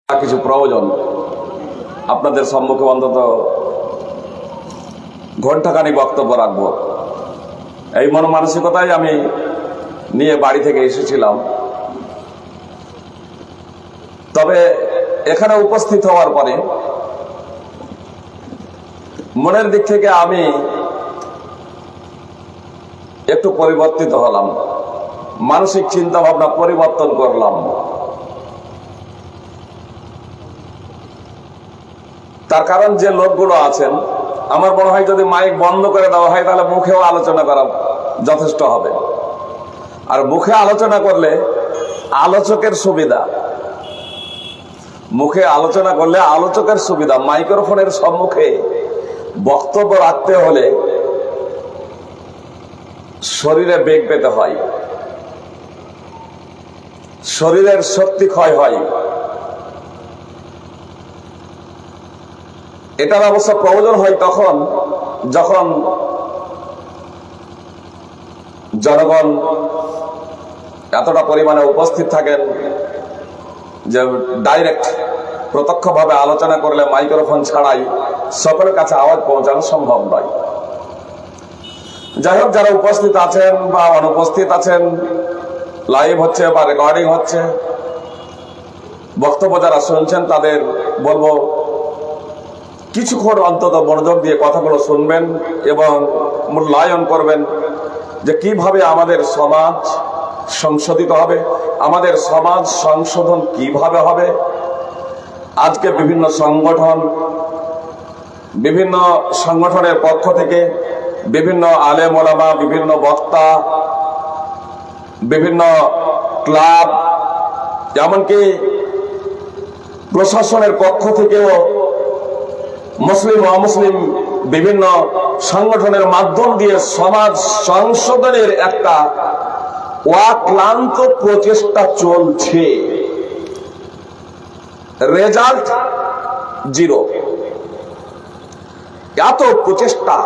কিছু প্রয়োজন আপনাদের সম্মুখে অন্তত ঘণ্টাখানি বক্তব্য রাখবো, এই মন মানসিকতাই আমি নিয়ে বাড়ি থেকে এসেছিলাম। তবে এখানে উপস্থিত হওয়ার পরে মনের দিক থেকে আমি একটু পরিবর্তিত হলাম, মানসিক চিন্তা ভাবনা পরিবর্তন করলাম। তার কারণ যে লোকগুলো আছেন, আমার মনে হয় যদি মাইক বন্ধ করে দেওয়া হয় তাহলে মুখেও আলোচনা করা যথেষ্ট হবে। আর মুখে আলোচনা করলে আলোচকের সুবিধা, মুখে আলোচনা করলে আলোচকের সুবিধা। মাইক্রোফোনের সম্মুখে বক্তব্য রাখতে হলে শরীরে বেগ পেতে হয়, শরীরের শক্তি ক্ষয় হয়। এটার অবশ্য প্রয়োজন হয় তখন যখন জনগণ এতটা পরিমাণে উপস্থিত থাকেন যে ডাইরেক্ট প্রত্যক্ষভাবে আলোচনা করলে মাইক্রোফোন ছাড়াই সকলের কাছে আওয়াজ পৌঁছানো সম্ভব নয়। যাই হোক, যারা উপস্থিত আছেন বা অনুপস্থিত আছেন, লাইভ হচ্ছে বা রেকর্ডিং হচ্ছে, বক্তব্য যারা শুনছেন তাদের বলবো কিছুক্ষণ অন্তত মনোযোগ দিয়ে কথাগুলো শুনবেন এবং মূল্যায়ন করবেন যে কিভাবে আমাদের সমাজ সংশোধিত হবে, আমাদের সমাজ সংশোধন কিভাবে হবে। আজকে বিভিন্ন সংগঠনের পক্ষ থেকে বিভিন্ন আলেম ওলামা, বিভিন্ন বক্তা, বিভিন্ন ক্লাব, এমনকি প্রশাসনের পক্ষ থেকেও মুসলিম অমুসলিম বিভিন্ন সংগঠনের মাধ্যম দিয়ে সমাজ সংশোধনের একটা অক্লান্ত প্রচেষ্টা চলছে। Result zero. এত প্রচেষ্টা,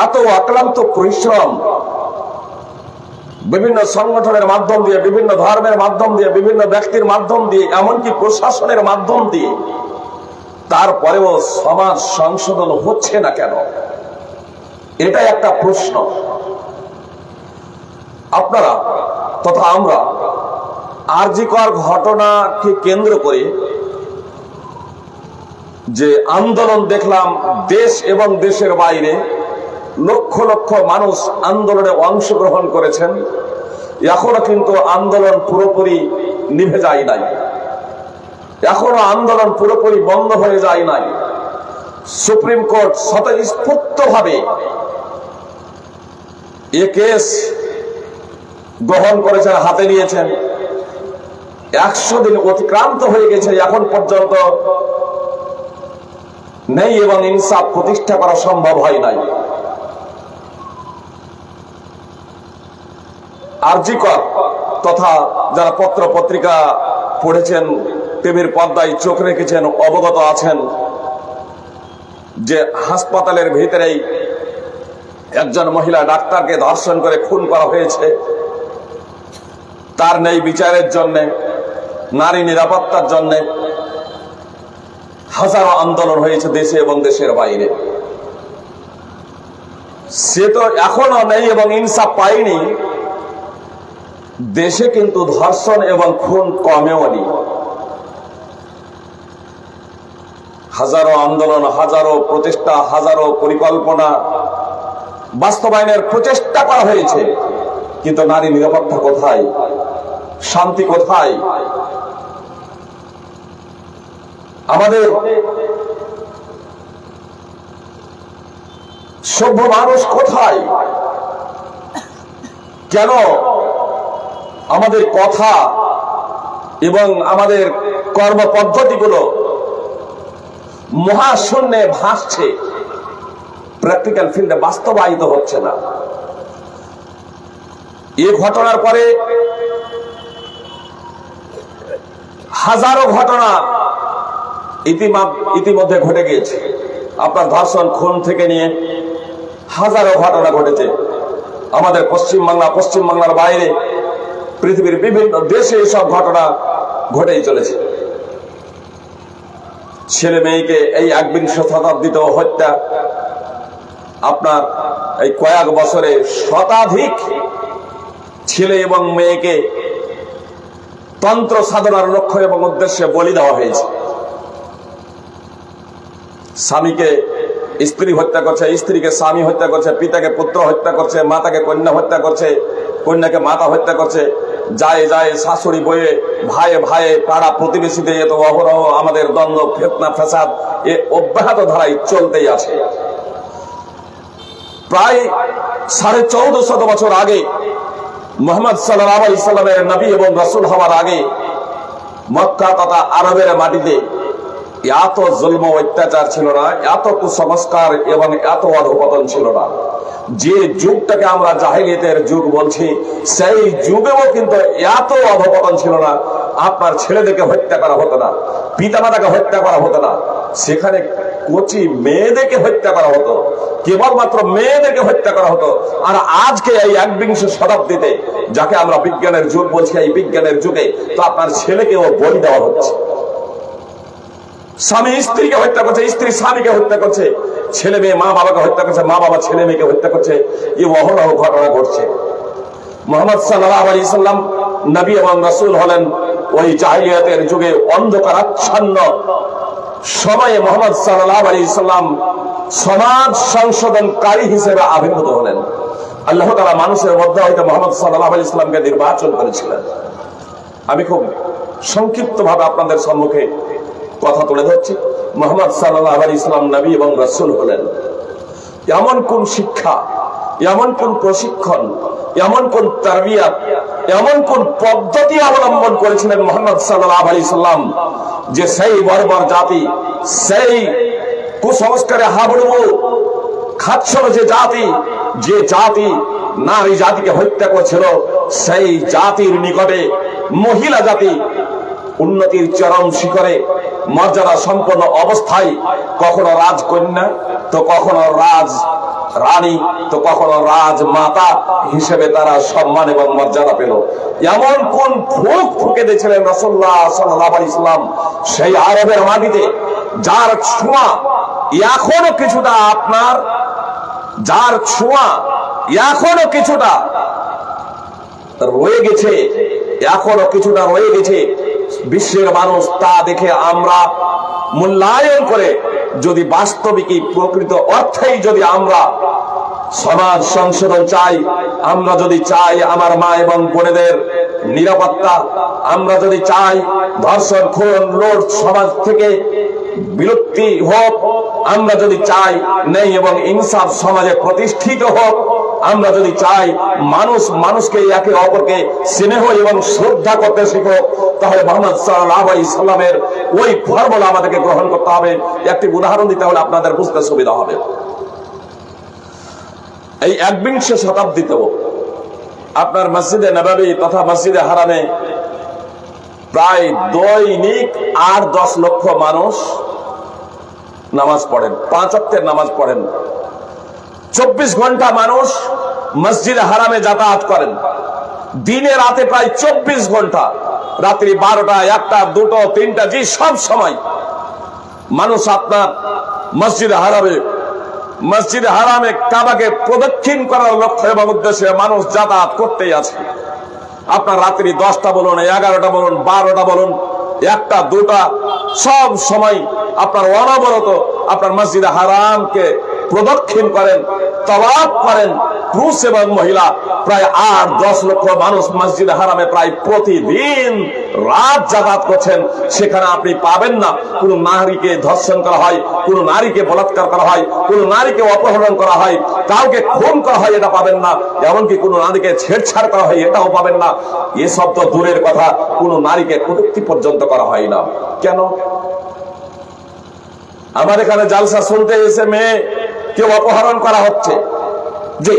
এত অক্লান্ত পরিশ্রম বিভিন্ন সংগঠনের মাধ্যম দিয়ে, বিভিন্ন ধর্মের মাধ্যম দিয়ে, বিভিন্ন ব্যক্তির মাধ্যম দিয়ে, এমনকি প্রশাসনের মাধ্যম দিয়ে, তারপরেও সমাজ সংশোধন হচ্ছে না কেন? এটা একটা প্রশ্ন। আপনারা তথা আমরা আরজিকর ঘটনাকে কেন্দ্র করে যে আন্দোলন দেখলাম, দেশ এবং দেশের বাইরে লক্ষ লক্ষ মানুষ আন্দোলনে অংশগ্রহণ করেছেন, এখনো কিন্তু আন্দোলন পুরোপুরি নিভে যায় নাই, এখনো আন্দোলন পুরোপুরি বন্ধ হয়ে যায় নাই। সুপ্রিম কোর্ট স্বতঃস্ফূর্তভাবে এ কেস গ্রহণ করেছেন, হাতে নিয়েছেন। 100 দিন অতিক্রান্ত হয়ে গেছে, এখন পর্যন্ত নেই এবং ইনসাফ প্রতিষ্ঠা করা সম্ভব হয় নাই। আরজিকর তথা যারা পত্র পত্রিকা পড়েছেন, টিভির পর্দায় চোখ রেখেছেন, অবগত আছেন যে হাসপাতালের ভিতরেই একজন মহিলা ডাক্তারকে ধর্ষণ করে খুন করা হয়েছে। তার নেই বিচারের জন্য, নারী নিরাপত্তার জন্য হাজারো আন্দোলন হয়েছে দেশে এবং দেশের বাইরে। সে তো এখনো নেই এবং ইনসাফ পায়নি। দেশে কিন্তু ধর্ষণ এবং খুন কমেও নি। হাজারো আন্দোলন, হাজারো প্রচেষ্টা, হাজারো পরিকল্পনা বাস্তবায়নের প্রচেষ্টা করা হয়েছে, কিন্তু নারী নিরাপত্তা কোথায়? শান্তি কোথায়? আমাদের সভ্য মানুষ কোথায়? কেন আমাদের কথা এবং আমাদের কর্মপদ্ধতিগুলো মহাশূন্যে ভাসছে, প্র্যাকটিক্যাল ফিল্ডে বাস্তবায়িত হচ্ছে না? এই ঘটনার পরে হাজারো ঘটনা ইতিমধ্যে ঘটে গিয়েছে। আপনার ধর্ষণ, খুন থেকে নিয়ে হাজারো ঘটনা ঘটেছে আমাদের পশ্চিমবাংলার বাইরে, পৃথিবীর বিভিন্ন দেশে এসব ঘটনা ঘটেই চলেছে। ছেলে মেয়েকে এই 21 শতাব্দীতে হত্যা, আপনার এই কয়েক বছরে শতাধিক ছেলে এবং মেয়েকে তন্ত্র সাধনার লক্ষ্য এবং উদ্দেশ্যে বলি দেওয়া হয়েছে। স্বামীকে স্ত্রী হত্যা করছে, স্ত্রীকে স্বামী হত্যা করছে, পিতাকে পুত্র হত্যা করছে, মাতাকে কন্যা হত্যা করছে, কন্যাকে মাতা হত্যা করছে, যায় যায় শাশুড়ি বইয়ে, ভাইয়ে ভাইয়ে, পাড়া প্রতিবেশীতে এত অহরহ আমাদের দ্বন্দ্ব, ফিতনা ফাসাদ এ অব্যাহত ধারায় চলতেই আছে। প্রায় 1450 বছর আগে মুহাম্মদ সাল্লাল্লাহু আলাইহি সাল্লামের নবী এবং রাসূল হওয়ার আগে মক্কা তথা আরবের মাটিতে এত জুলম অত্যাচার ছিল না, এত কুসংস্কার এবং এত অধঃপতন ছিল না। যে যুগটাকে আমরা জাহেলিয়াতের যুগ বলছি, সেই যুগেও কিন্তু এত অধঃপতন ছিল না। আপনার ছেলেদেরকে হত্যা করা হতো না, পিতামাতাকে হত্যা করা হতো না, সেখানে কচি মেয়েদেরকে হত্যা করা হতো, কেবলমাত্র মেয়েদেরকে হত্যা করা হতো। আর আজকে এই 21 শতাব্দীতে যাকে আমরা বিজ্ঞানের যুগ বলছি, এই বিজ্ঞানের যুগে তো আপনার ছেলেকেও বলি দেওয়া হচ্ছে। স্বামী স্ত্রীকে হত্যা করছে, স্ত্রী স্বামীকে হত্যা করছে, ছেলে মেয়ে মা বাবাকে হত্যা করছে, মা বাবা ছেলে মেয়েকে হত্যা করছে। এই অহরহ ঘটনা ঘটছে। মুহাম্মদ সাল্লাল্লাহু আলাইহি সাল্লাম নবী এবং রাসূল হলেন ওই জাহেলিয়াতের যুগে অন্ধকারাচ্ছন্ন সময়ে মুহাম্মদ সাল্লাল্লাহু আলাইহি সাল্লাম সমাজ সংশোধনকারী হিসেবে আবির্ভূত হলেন। আল্লাহ তাআলা মানুষের মধ্যে হইতে মুহাম্মদ সাল্লাল্লাহু আলাইহি সাল্লামকে নির্বাচন করেছিলেন। আমি খুব সংক্ষিপ্ত ভাবে আপনাদের সম্মুখে কথা তুলে ধরছি। মুহাম্মদ সাল্লাল্লাহু আলাইহি সাল্লাম নবী এবং রাসূল হলেন। এমন কোন শিক্ষা, এমন কোন প্রশিক্ষণ, এমন কোন তারবিয়াত, এমন কোন পদ্ধতি অবলম্বন করেছিলেন মুহাম্মদ সাল্লাল্লাহু আলাইহি সাল্লাম, যে সেই বর্বর জাতি, সেই কুসংস্কারে হাবুডুবু খাচ্ছিল যে জাতি, যে জাতি নারী জাতিকে হত্যা করছিল, সেই জাতির নিকটে মহিলা জাতি উন্নতির চরম শিখরে মর্যাদা সম্পন্ন অবস্থায় কখনো রাজকন্যা, তো কখনো রাজ রানী, তো কখনো রাজমাতা হিসেবে তারা সম্মান এবং মর্যাদা পেল। এমন কোন ফুক ফুকে দিয়েছিলেন রাসূলুল্লাহ সাল্লাল্লাহু আলাইহি সাল্লাম সেই আরবের মাটিতে, যার ছোঁয়া এখনো কিছুটা আপনার, যার ছোঁয়া এখনো কিছুটা রয়ে গেছে, এখনো কিছুটা রয়ে গেছে। বিশ্বের মানুষ তা দেখে আমরা মূল্যায়ন করে যদি বাস্তবিকই প্রকৃত অর্থেই যদি আমরা সমাজ সংশোধন চাই, আমরা যদি চাই আমার মা এবং বোনেদের নিরাপত্তা, আমরা যদি চাই ধর্ষণ খুন লুট সমাজ থেকে বিলুপ্তি হোক, আমরা যদি চাই ন্যায় এবং ইনসাফ সমাজে প্রতিষ্ঠিত হোক, আমরা যদি চাই মানুষ মানুষকে একে অপরকে স্নেহ এবং শ্রদ্ধা করতে শিখুক, তাহলে মুহাম্মদ সাল্লাল্লাহু আলাইহি সাল্লামের ওই ফর্মুলা আমাদেরকে গ্রহণ করতে হবে। একটি উদাহরণ দিতে হলে আপনাদের বুঝতে সুবিধা হবে। এই 21 শতাব্দীতেও আপনার মসজিদে নববী তথা মসজিদে হারামে প্রায় দৈনিক 8-10 লক্ষ মানুষ নামাজ পড়েন, 5 ওয়াক্তের নামাজ পড়েন। 24 ঘন্টা মানুষ মসজিদে হারামে যাতায়াত করেন, দিনে রাতে প্রায় 24 ঘন্টা, রাত্রি 12টা 1টা 2টো 3টা জি সব সময় মানুষ আপনার মসজিদে হারামে কাবাকে প্রদক্ষিণ করার লক্ষ্য এবং উদ্দেশ্যে মানুষ যাতায়াত করতেই আছে। আপনার রাত্রি 10টা বলুন, 11টা বলুন, 12টা বলুন, 1টা 2টা সব সময় আপনার অনবরত আপনার মসজিদে হারামকে প্রদক্ষিণ করেন, তাওয়াফ করেন। পুরুষ এবং মহিলা প্রায় 8-10 লক্ষ মানুষ মসজিদে হারামে প্রায় প্রতিদিন রাত যাতায়াত করছেন। সেখানে আপনি পাবেন না কোন নারীকে ধর্ষণ করা হয়, কোন নারীকে বলাৎকার করা হয়, কোন নারীকে অপহরণ করা হয়, কাউকে খুন করা হয়, এটা পাবেন না। এমনকি কোন নারীকে ছেড়ছাড় করা হয়, এটাও পাবেন না। এসব তো দূরের কথা, কোন নারীকে কটূক্তি পর্যন্ত করা হয় না। কেন? আমার এখানে জালসা শুনতে এসে মেয়ে কেউ অপহরণ করা হচ্ছে, যে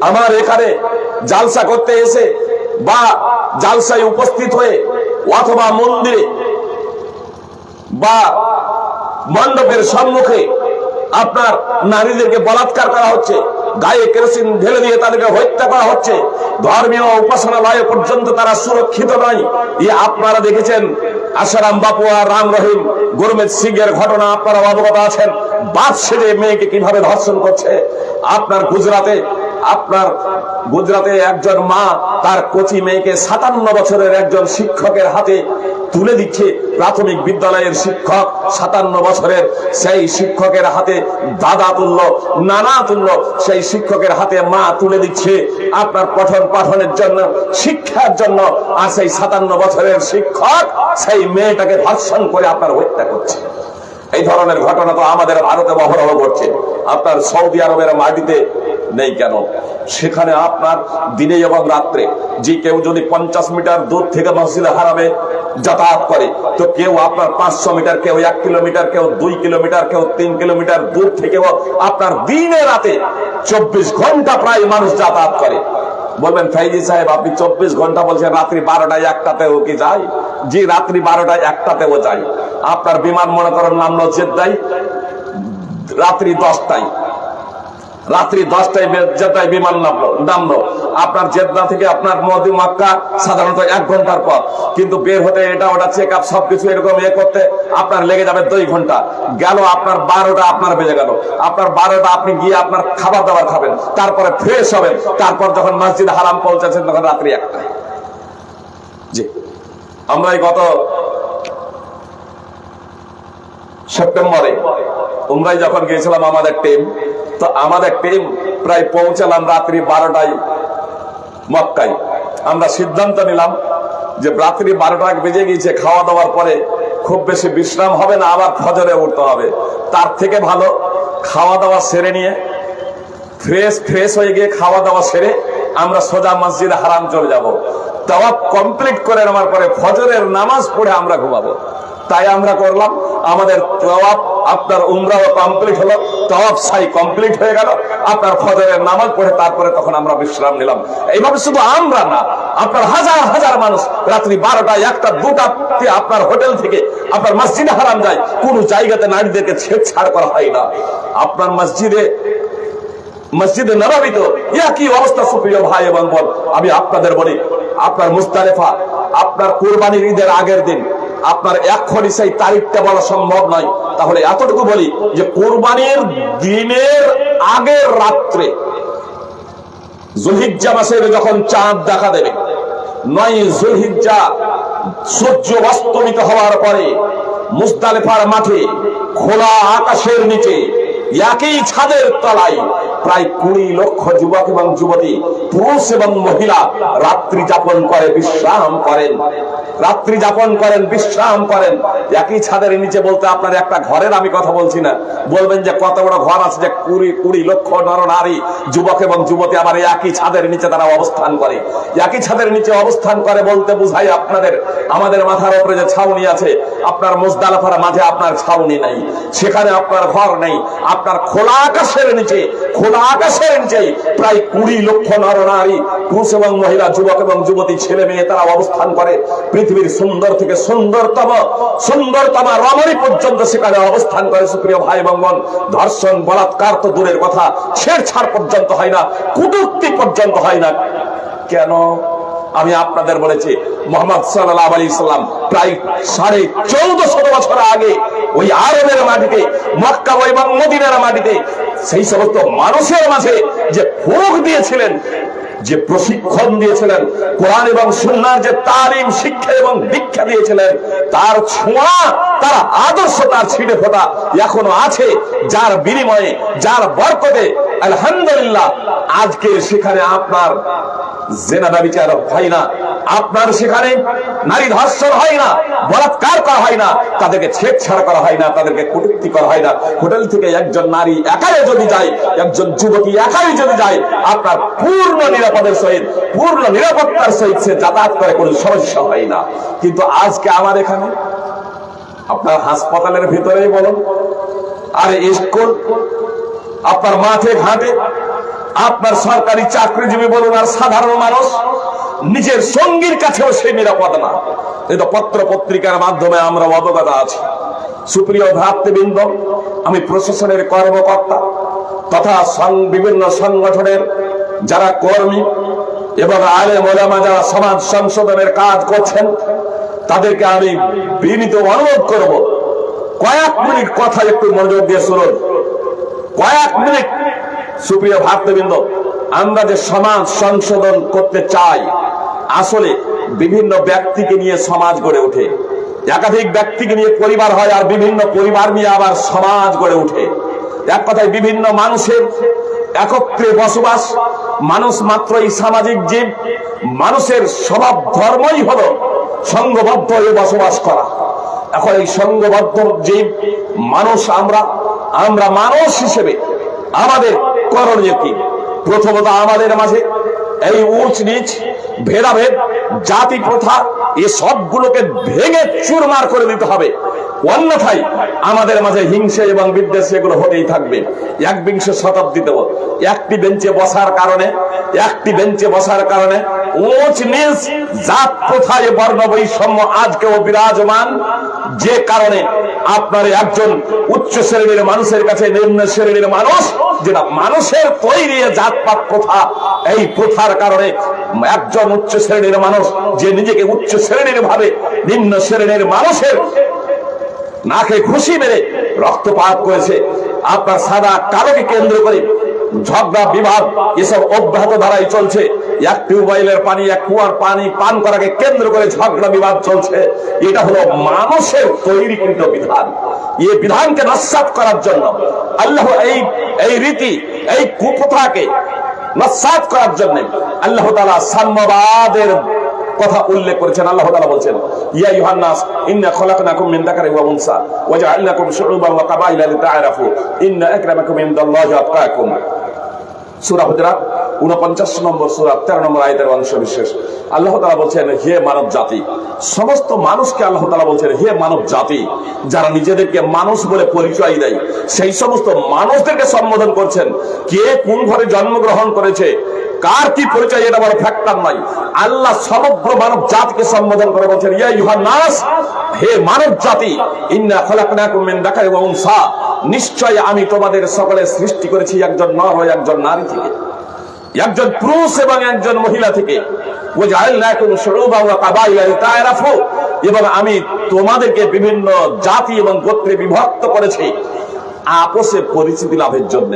আমার এখানে জালসা করতে এসে বা জালসায় উপস্থিত হয়ে অথবা মন্দিরে বা মণ্ডপের সম্মুখে আপনার নারীদেরকে বলাৎকার করা হচ্ছে, গায়ে কেরোসিন ঢেলে দিয়ে তাদেরকে হত্যা করা হচ্ছে, ধর্মীয় উপাসনালয় পর্যন্ত তারা সুরক্ষিত নয়। আপনারা দেখেছেন আসারাম বাপুয়া, রাম রহিম, গুরমিত সিং এর ঘটনা আপনারা অবগত আছেন। বাপ সেজে মেয়েকে কিভাবে ধর্ষণ করছে। আপনার গুজরাটে একজন মা তার কচি মেয়েকে 57 বছরের একজন শিক্ষকের হাতে তুলে দিচ্ছে। প্রাথমিক বিদ্যালয়ের শিক্ষক, 57 বছরের সেই শিক্ষকের হাতে দাদা তুল্য, নানা তুল্য সেই শিক্ষকের হাতে মা তুলে দিচ্ছে আপনার পঠন পাঠনের জন্য, শিক্ষার জন্য। আর সেই 57 বছরের শিক্ষক সেই মেয়েটাকে ধর্ষণ করে আপনার হত্যা করছে। এই ধরনের ঘটনা তো আমাদের ভারতে অহরহ ঘটছে। আপনার সৌদি আরবের মাটিতে নেই কেন? সেখানে আপনার দিনে এবং রাত্রে যে কেউ যদি 50 মিটার দূর থেকে মসজিদে হারামে যাতায়াত করে, তো কেউ আপনার 500 মিটার, কেউ 1 কিলোমিটার, কেউ 2 কিলোমিটার, কেউ 3 কিলোমিটার দূর থেকেও আপনার দিনে রাতে 24 ঘন্টা প্রায় মানুষ যাতায়াত করে। বলবেন ফাইজি সাহেব আপনি 24 ঘন্টা বলছেন, রাত্রি 12টায় 1টাতেও কি যায়? জি, রাত্রি 12টায় 1টাতেও যায়। আপনার বিমান মনে করেন নামলো জেদ্দায় রাত্রি 10টায়, জেদ্দায় বিমান নামলো। আপনার জেদ্দা থেকে আপনার মক্কা সাধারণত 1 ঘন্টার পথ, কিন্তু বের হতে এটা ওটা চেক আপ সবকিছু এরকম করতে আপনার লেগে যাবে 2 ঘন্টা। গেল আপনার 12টা আপনার বেজে গেল। আপনার 12টা আপনি গিয়ে আপনার খাবার দাবার খাবেন, তারপরে ফ্রেশ হবেন, তারপর যখন মসজিদ হারাম পৌঁছাচ্ছেন তখন রাত্রি 1টা। জি, আমরা এই গত সেপ্টেম্বরে উমরায় যখন গিয়েছিলাম আমাদের টিম প্রায় পৌঁছালাম রাত্রি 12টায় মক্কায়। আমরা সিদ্ধান্ত নিলাম যে রাত্রি 12টা বেজে গিয়েছে, খাওয়া দাওয়ার পরে খুব বেশি বিশ্রাম হবে না, আবার ফজরে উঠতে হবে। তার থেকে ভালো খাওয়া দাওয়া সেরে নিয়ে ফ্রেশ হয়ে গিয়ে খাওয়া দাওয়া সেরে আমরা সোজা মসজিদ হারাম চলে যাব। তাওয়াফ কমপ্লিট করে নেওয়ার পরে ফজরের নামাজ পড়ে আমরা ঘুমাবো। তাই আমরা করলাম। আমাদের তাওয়াফ আপনার উমরাও কমপ্লিট হলো, তাওয়াফ সাই কমপ্লিট হয়ে গেল, আপনার ফজরের নামাজ পড়ে তারপরে তখন আমরা বিশ্রাম নিলাম। এইভাবে শুধু আমরা না, আপনার হাজার হাজার মানুষ রাত্রি 12টা 1টা 2টাতে আপনার হোটেল থেকে আপনার মসজিদে হারাম যায়। কোন জায়গাতে নারীদেরকে ছেড়ছাড় করা হয় না। আপনার মসজিদে নববীতে একই অবস্থা। সুপ্রিয় ভাই এবং বোন, আমি আপনাদের বলি, আপনার মুজদালিফা আপনার কুরবানির ঈদের আগের দিন, আপনার এখনই সেই তারিখটা বলা সম্ভব নয়। তাহলে এতটুকু বলি যে কুরবানির দিনের আগের রাত্রে যুলহিজ্জা মাসের যখন চাঁদ দেখা দেবে, 9 যুলহিজ্জা সূর্য অস্তমিত হওয়ার পরে মুজদালিফার মাঠে খোলা আকাশের নিচে একই ছাদের তলায় প্রায় 20 লক্ষ যুবক এবং যুবতী, পুরুষ এবং মহিলা রাত্রি যাপন করে, বিশ্রাম করেন। একই ছাদের নিচে বলতে আপনার একটা ঘরের আমি কথা বলছি না। বলবেন যে কত বড় ঘর আছে যে 20 লক্ষ নরনারী যুবক এবং যুবতী আবার একই ছাদের নিচে তারা অবস্থান করে। একই ছাদের নিচে অবস্থান করে বলতে বুঝাই আমাদের মাথার উপরে যে ছাউনি আছে, আপনার মুজদালিফার মাঝে আপনার ছাউনি নেই, সেখানে আপনার ঘর নেই। আপনার খোলা আকাশের নিচে প্রায় 20 লক্ষ নরনারী, পুরুষ এবং মহিলা, যুবক এবং যুবতী, ছেলে মেয়ে তারা অবস্থান করে। পৃথিবীর সুন্দর থেকে সুন্দরতম রমণী পর্যন্ত সেখানে অবস্থান করে। সুপ্রিয় ভাই এবং বোন, ধর্ষণ বলাৎকার তো দূরের কথা, ছেড়ছাড় পর্যন্ত হয় না, কটূক্তি পর্যন্ত হয় না। কেন? আমি আপনাদের বলেছি, মুহাম্মদ সাল্লাল্লাহু আলাইহি সাল্লাম প্রায় 1450 বছর আগে ওই আরবের মাটিতে, মক্কা এবং মদিনার মাটিতে সেই সমস্ত মানুষের মাঝে যে ভোগ দিয়েছিলেন, যে প্রশিক্ষণ দিয়েছিলেন, কোরআন এবং সুন্নাহর যে তালিম, শিক্ষা এবং দীক্ষা দিয়েছিলেন, তার ছোঁয়া, তার আদর্শ, তার ছিটে ফোঁটা এখনো আছে, যার বিনিময়ে, যার বরকতে আলহামদুলিল্লাহ আজকে সেখানে আপনার জিনা ব্যভিচার হয় না, আপনার সেখানে নারী ধর্ষণ হয় না, বলাৎকার করা হয় না, তাদেরকে ছেড়ছাড় করা হয় না, তাদেরকে কটূক্তি করা হয় না। হোটেল থেকে একজন নারী একাই যদি যায়, একজন যুবতী একাই যদি যায়, আপনার পূর্ণ নিরাপত্তার সহিত সে যাতায়াত করে, কোনো সমস্যা হয় না। কিন্তু আজকে আমার এখানে আপনার হাসপাতালের ভিতরেই বলুন, আর স্কুল, আপনার মাঠে ঘাটে, আপনার সরকারি চাকরিজীবী বলুন আর সাধারণ মানুষ, নিজের সঙ্গীর কাছেও সে নিরাপদ না। এটা পত্র পত্রিকার মাধ্যমে আমরা অবগত আছি। সুপ্রিয় ভ্রাতৃবৃন্দ, আমি প্রশাসনের কর্মকর্তা, তথা বিভিন্ন সংগঠনের যারা কর্মী এবং আলেম ওলামা যারা সমাজ সংশোধনের কাজ করছেন, তাদেরকে আমি বিনীত অনুরোধ করব, কয়েক মিনিট কথা একটু মনোযোগ দিয়ে শুনুন। কয়েক মিনিট। সুপ্রিয় ভাতৃবৃন্দ, আমরা যে সমাজ সংশোধন করতে চাই, আসলে বিভিন্ন ব্যক্তিকে নিয়ে সমাজ গড়ে ওঠে, একাধিক ব্যক্তিকে নিয়ে পরিবার হয়, আর বিভিন্ন পরিবার নিয়ে আবার সমাজ গড়ে ওঠে। এক কথায় বিভিন্ন মানুষের একত্রে বসবাস। মানুষ মাত্রই সামাজিক জীব। মানুষের স্বভাব ধর্মই হলো সংঘবদ্ধ হয়ে বসবাস করা। এখন এই সংঘবদ্ধ জীব মানুষ, আমরা মানুষ হিসেবে আমাদের করণীয় কি? প্রথমত আমাদের মাঝে এই উঁচ নিচ, ভেদাভেদ, জাতি প্রথা এই সবগুলোকে ভেঙে চুরমার করে দিতে হবে। অন্যথায় আমাদের মাঝে হিংসা এবং বিদ্বেষ এগুলো হতেই থাকবে। 21 শতাব্দীতেও একটি বেঞ্চে বসার কারণে উঁচ নিচ, জাত প্রথায় বর্ণ বৈষম্য আজকেও বিরাজমান। যে কারণে আপনার একজন উচ্চ শ্রেণীর মানুষের কাছে নিম্ন শ্রেণীর মানুষ, যেটা মানুষের তৈরি জাতপাত প্রথা, এই প্রথার কারণে একজন উচ্চ শ্রেণীর মানুষ যে নিজেকে উচ্চ শ্রেণীর ভাবে নিম্ন শ্রেণীর মানুষের নাকে ঘুষি মেরে রক্তপাত করেছে। আপনার সাদা কালোকে কেন্দ্র করে ঝগড়া বিবাদ এসব অব্যাহত ধারায় চলছে। এক টিউবওয়েলের পানি, এক কুয়ার পানি পান করাকে কেন্দ্র করে ঝগড়া বিবাদ চলছে। এটা হলো মানুষের তৈরিকৃত বিধান। এই বিধানকে নস্যাৎ করার জন্য আল্লাহ এই রীতি, এই কুপ্রথাকে নস্যাৎ করার জন্য আল্লাহ তাআলা সাম্যবাদের কথা উল্লেখ করেছেন। আল্লাহ তাআলা বলছেন, ইয়া আইয়ুহান নাস ইন্না খলাকনাকুম মিন যাকারিন ওয়া উনসা ওয়া জাআলনাকুম শুউবান ওয়া কাবাইলা লিতাআরাফু ইন্না আকরামাকুম ইনদাল্লাহি আতকাকুম। সূরা হুজুরাত 49 নম্বর সূরা 13 নম্বর আয়াতের অংশ বিশেষ। আল্লাহ তাআলা বলছেন, হে মানব জাতি, সমস্ত মানুষকে আল্লাহ তাআলা বলছেন, হে মানব জাতি, যারা নিজেদেরকে মানুষ বলে পরিচয় দেয়, সেই সমস্ত মানুষদেরকে সম্বোধন করছেন। কে কোন ঘরে জন্মগ্রহণ করেছে, কার কি পরিচয়, এটা বড় ফ্যাক্টর নয়। আল্লাহ সমগ্র মানব জাতিকে সম্বোধন করে বলছেন, ইয়া আইয়ুহান নাস, হে মানব জাতি, ইন্না খলাকনাকুম মিন যাকারিন ওয়া উনসা, নিশ্চয় আমি তোমাদের সকলের সৃষ্টি করেছি একজন নর ও একজন নারী থেকে, একজন পুরুষ এবং একজন মহিলা থেকে। ওয়া জাআলনাকুম শুউবান ওয়া কাবাইলা লিতাআরাফু, এবং আমি তোমাদেরকে বিভিন্ন জাতি এবং গোত্রে বিভক্ত করেছি আপোষে পরিচিতি লাভের জন্য।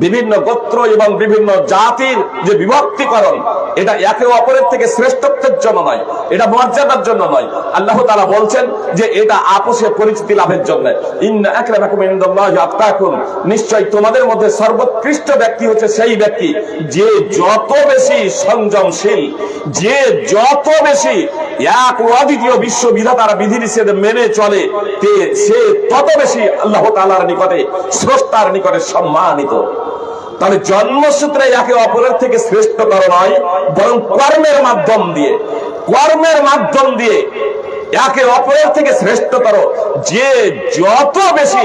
বিভিন্ন গোত্র এবং বিভিন্ন জাতির যে বিভক্তিকরণ, এটা একে অপরের থেকে শ্রেষ্ঠত্বের জন্য নয়, এটা মর্যাদার জন্য নয়। আল্লাহ তাআলা বলছেন যে এটা আপোষে পরিচিতি লাভের জন্য। ইন্না আকরামাকুম ইনদাল্লাহি আতকাকুম, নিশ্চয় তোমাদের মধ্যে সর্বোৎকৃষ্ট ব্যক্তি হচ্ছে সেই ব্যক্তি যে যত বেশি সংযমশীল, যে যত বেশি এক অদ্বিতীয় বিশ্ববিধাতার বিধিনিষেধ মেনে চলে, সে তত বেশি আল্লাহ তাআলার নিকটে, স্রষ্টার নিকটে সম্মানিত। তাহলে জন্মসূত্রে একে অপরের থেকে শ্রেষ্ঠতর নয়, বরং কর্মের মাধ্যম দিয়ে একে অপরের থেকে শ্রেষ্ঠতর। যে যত বেশি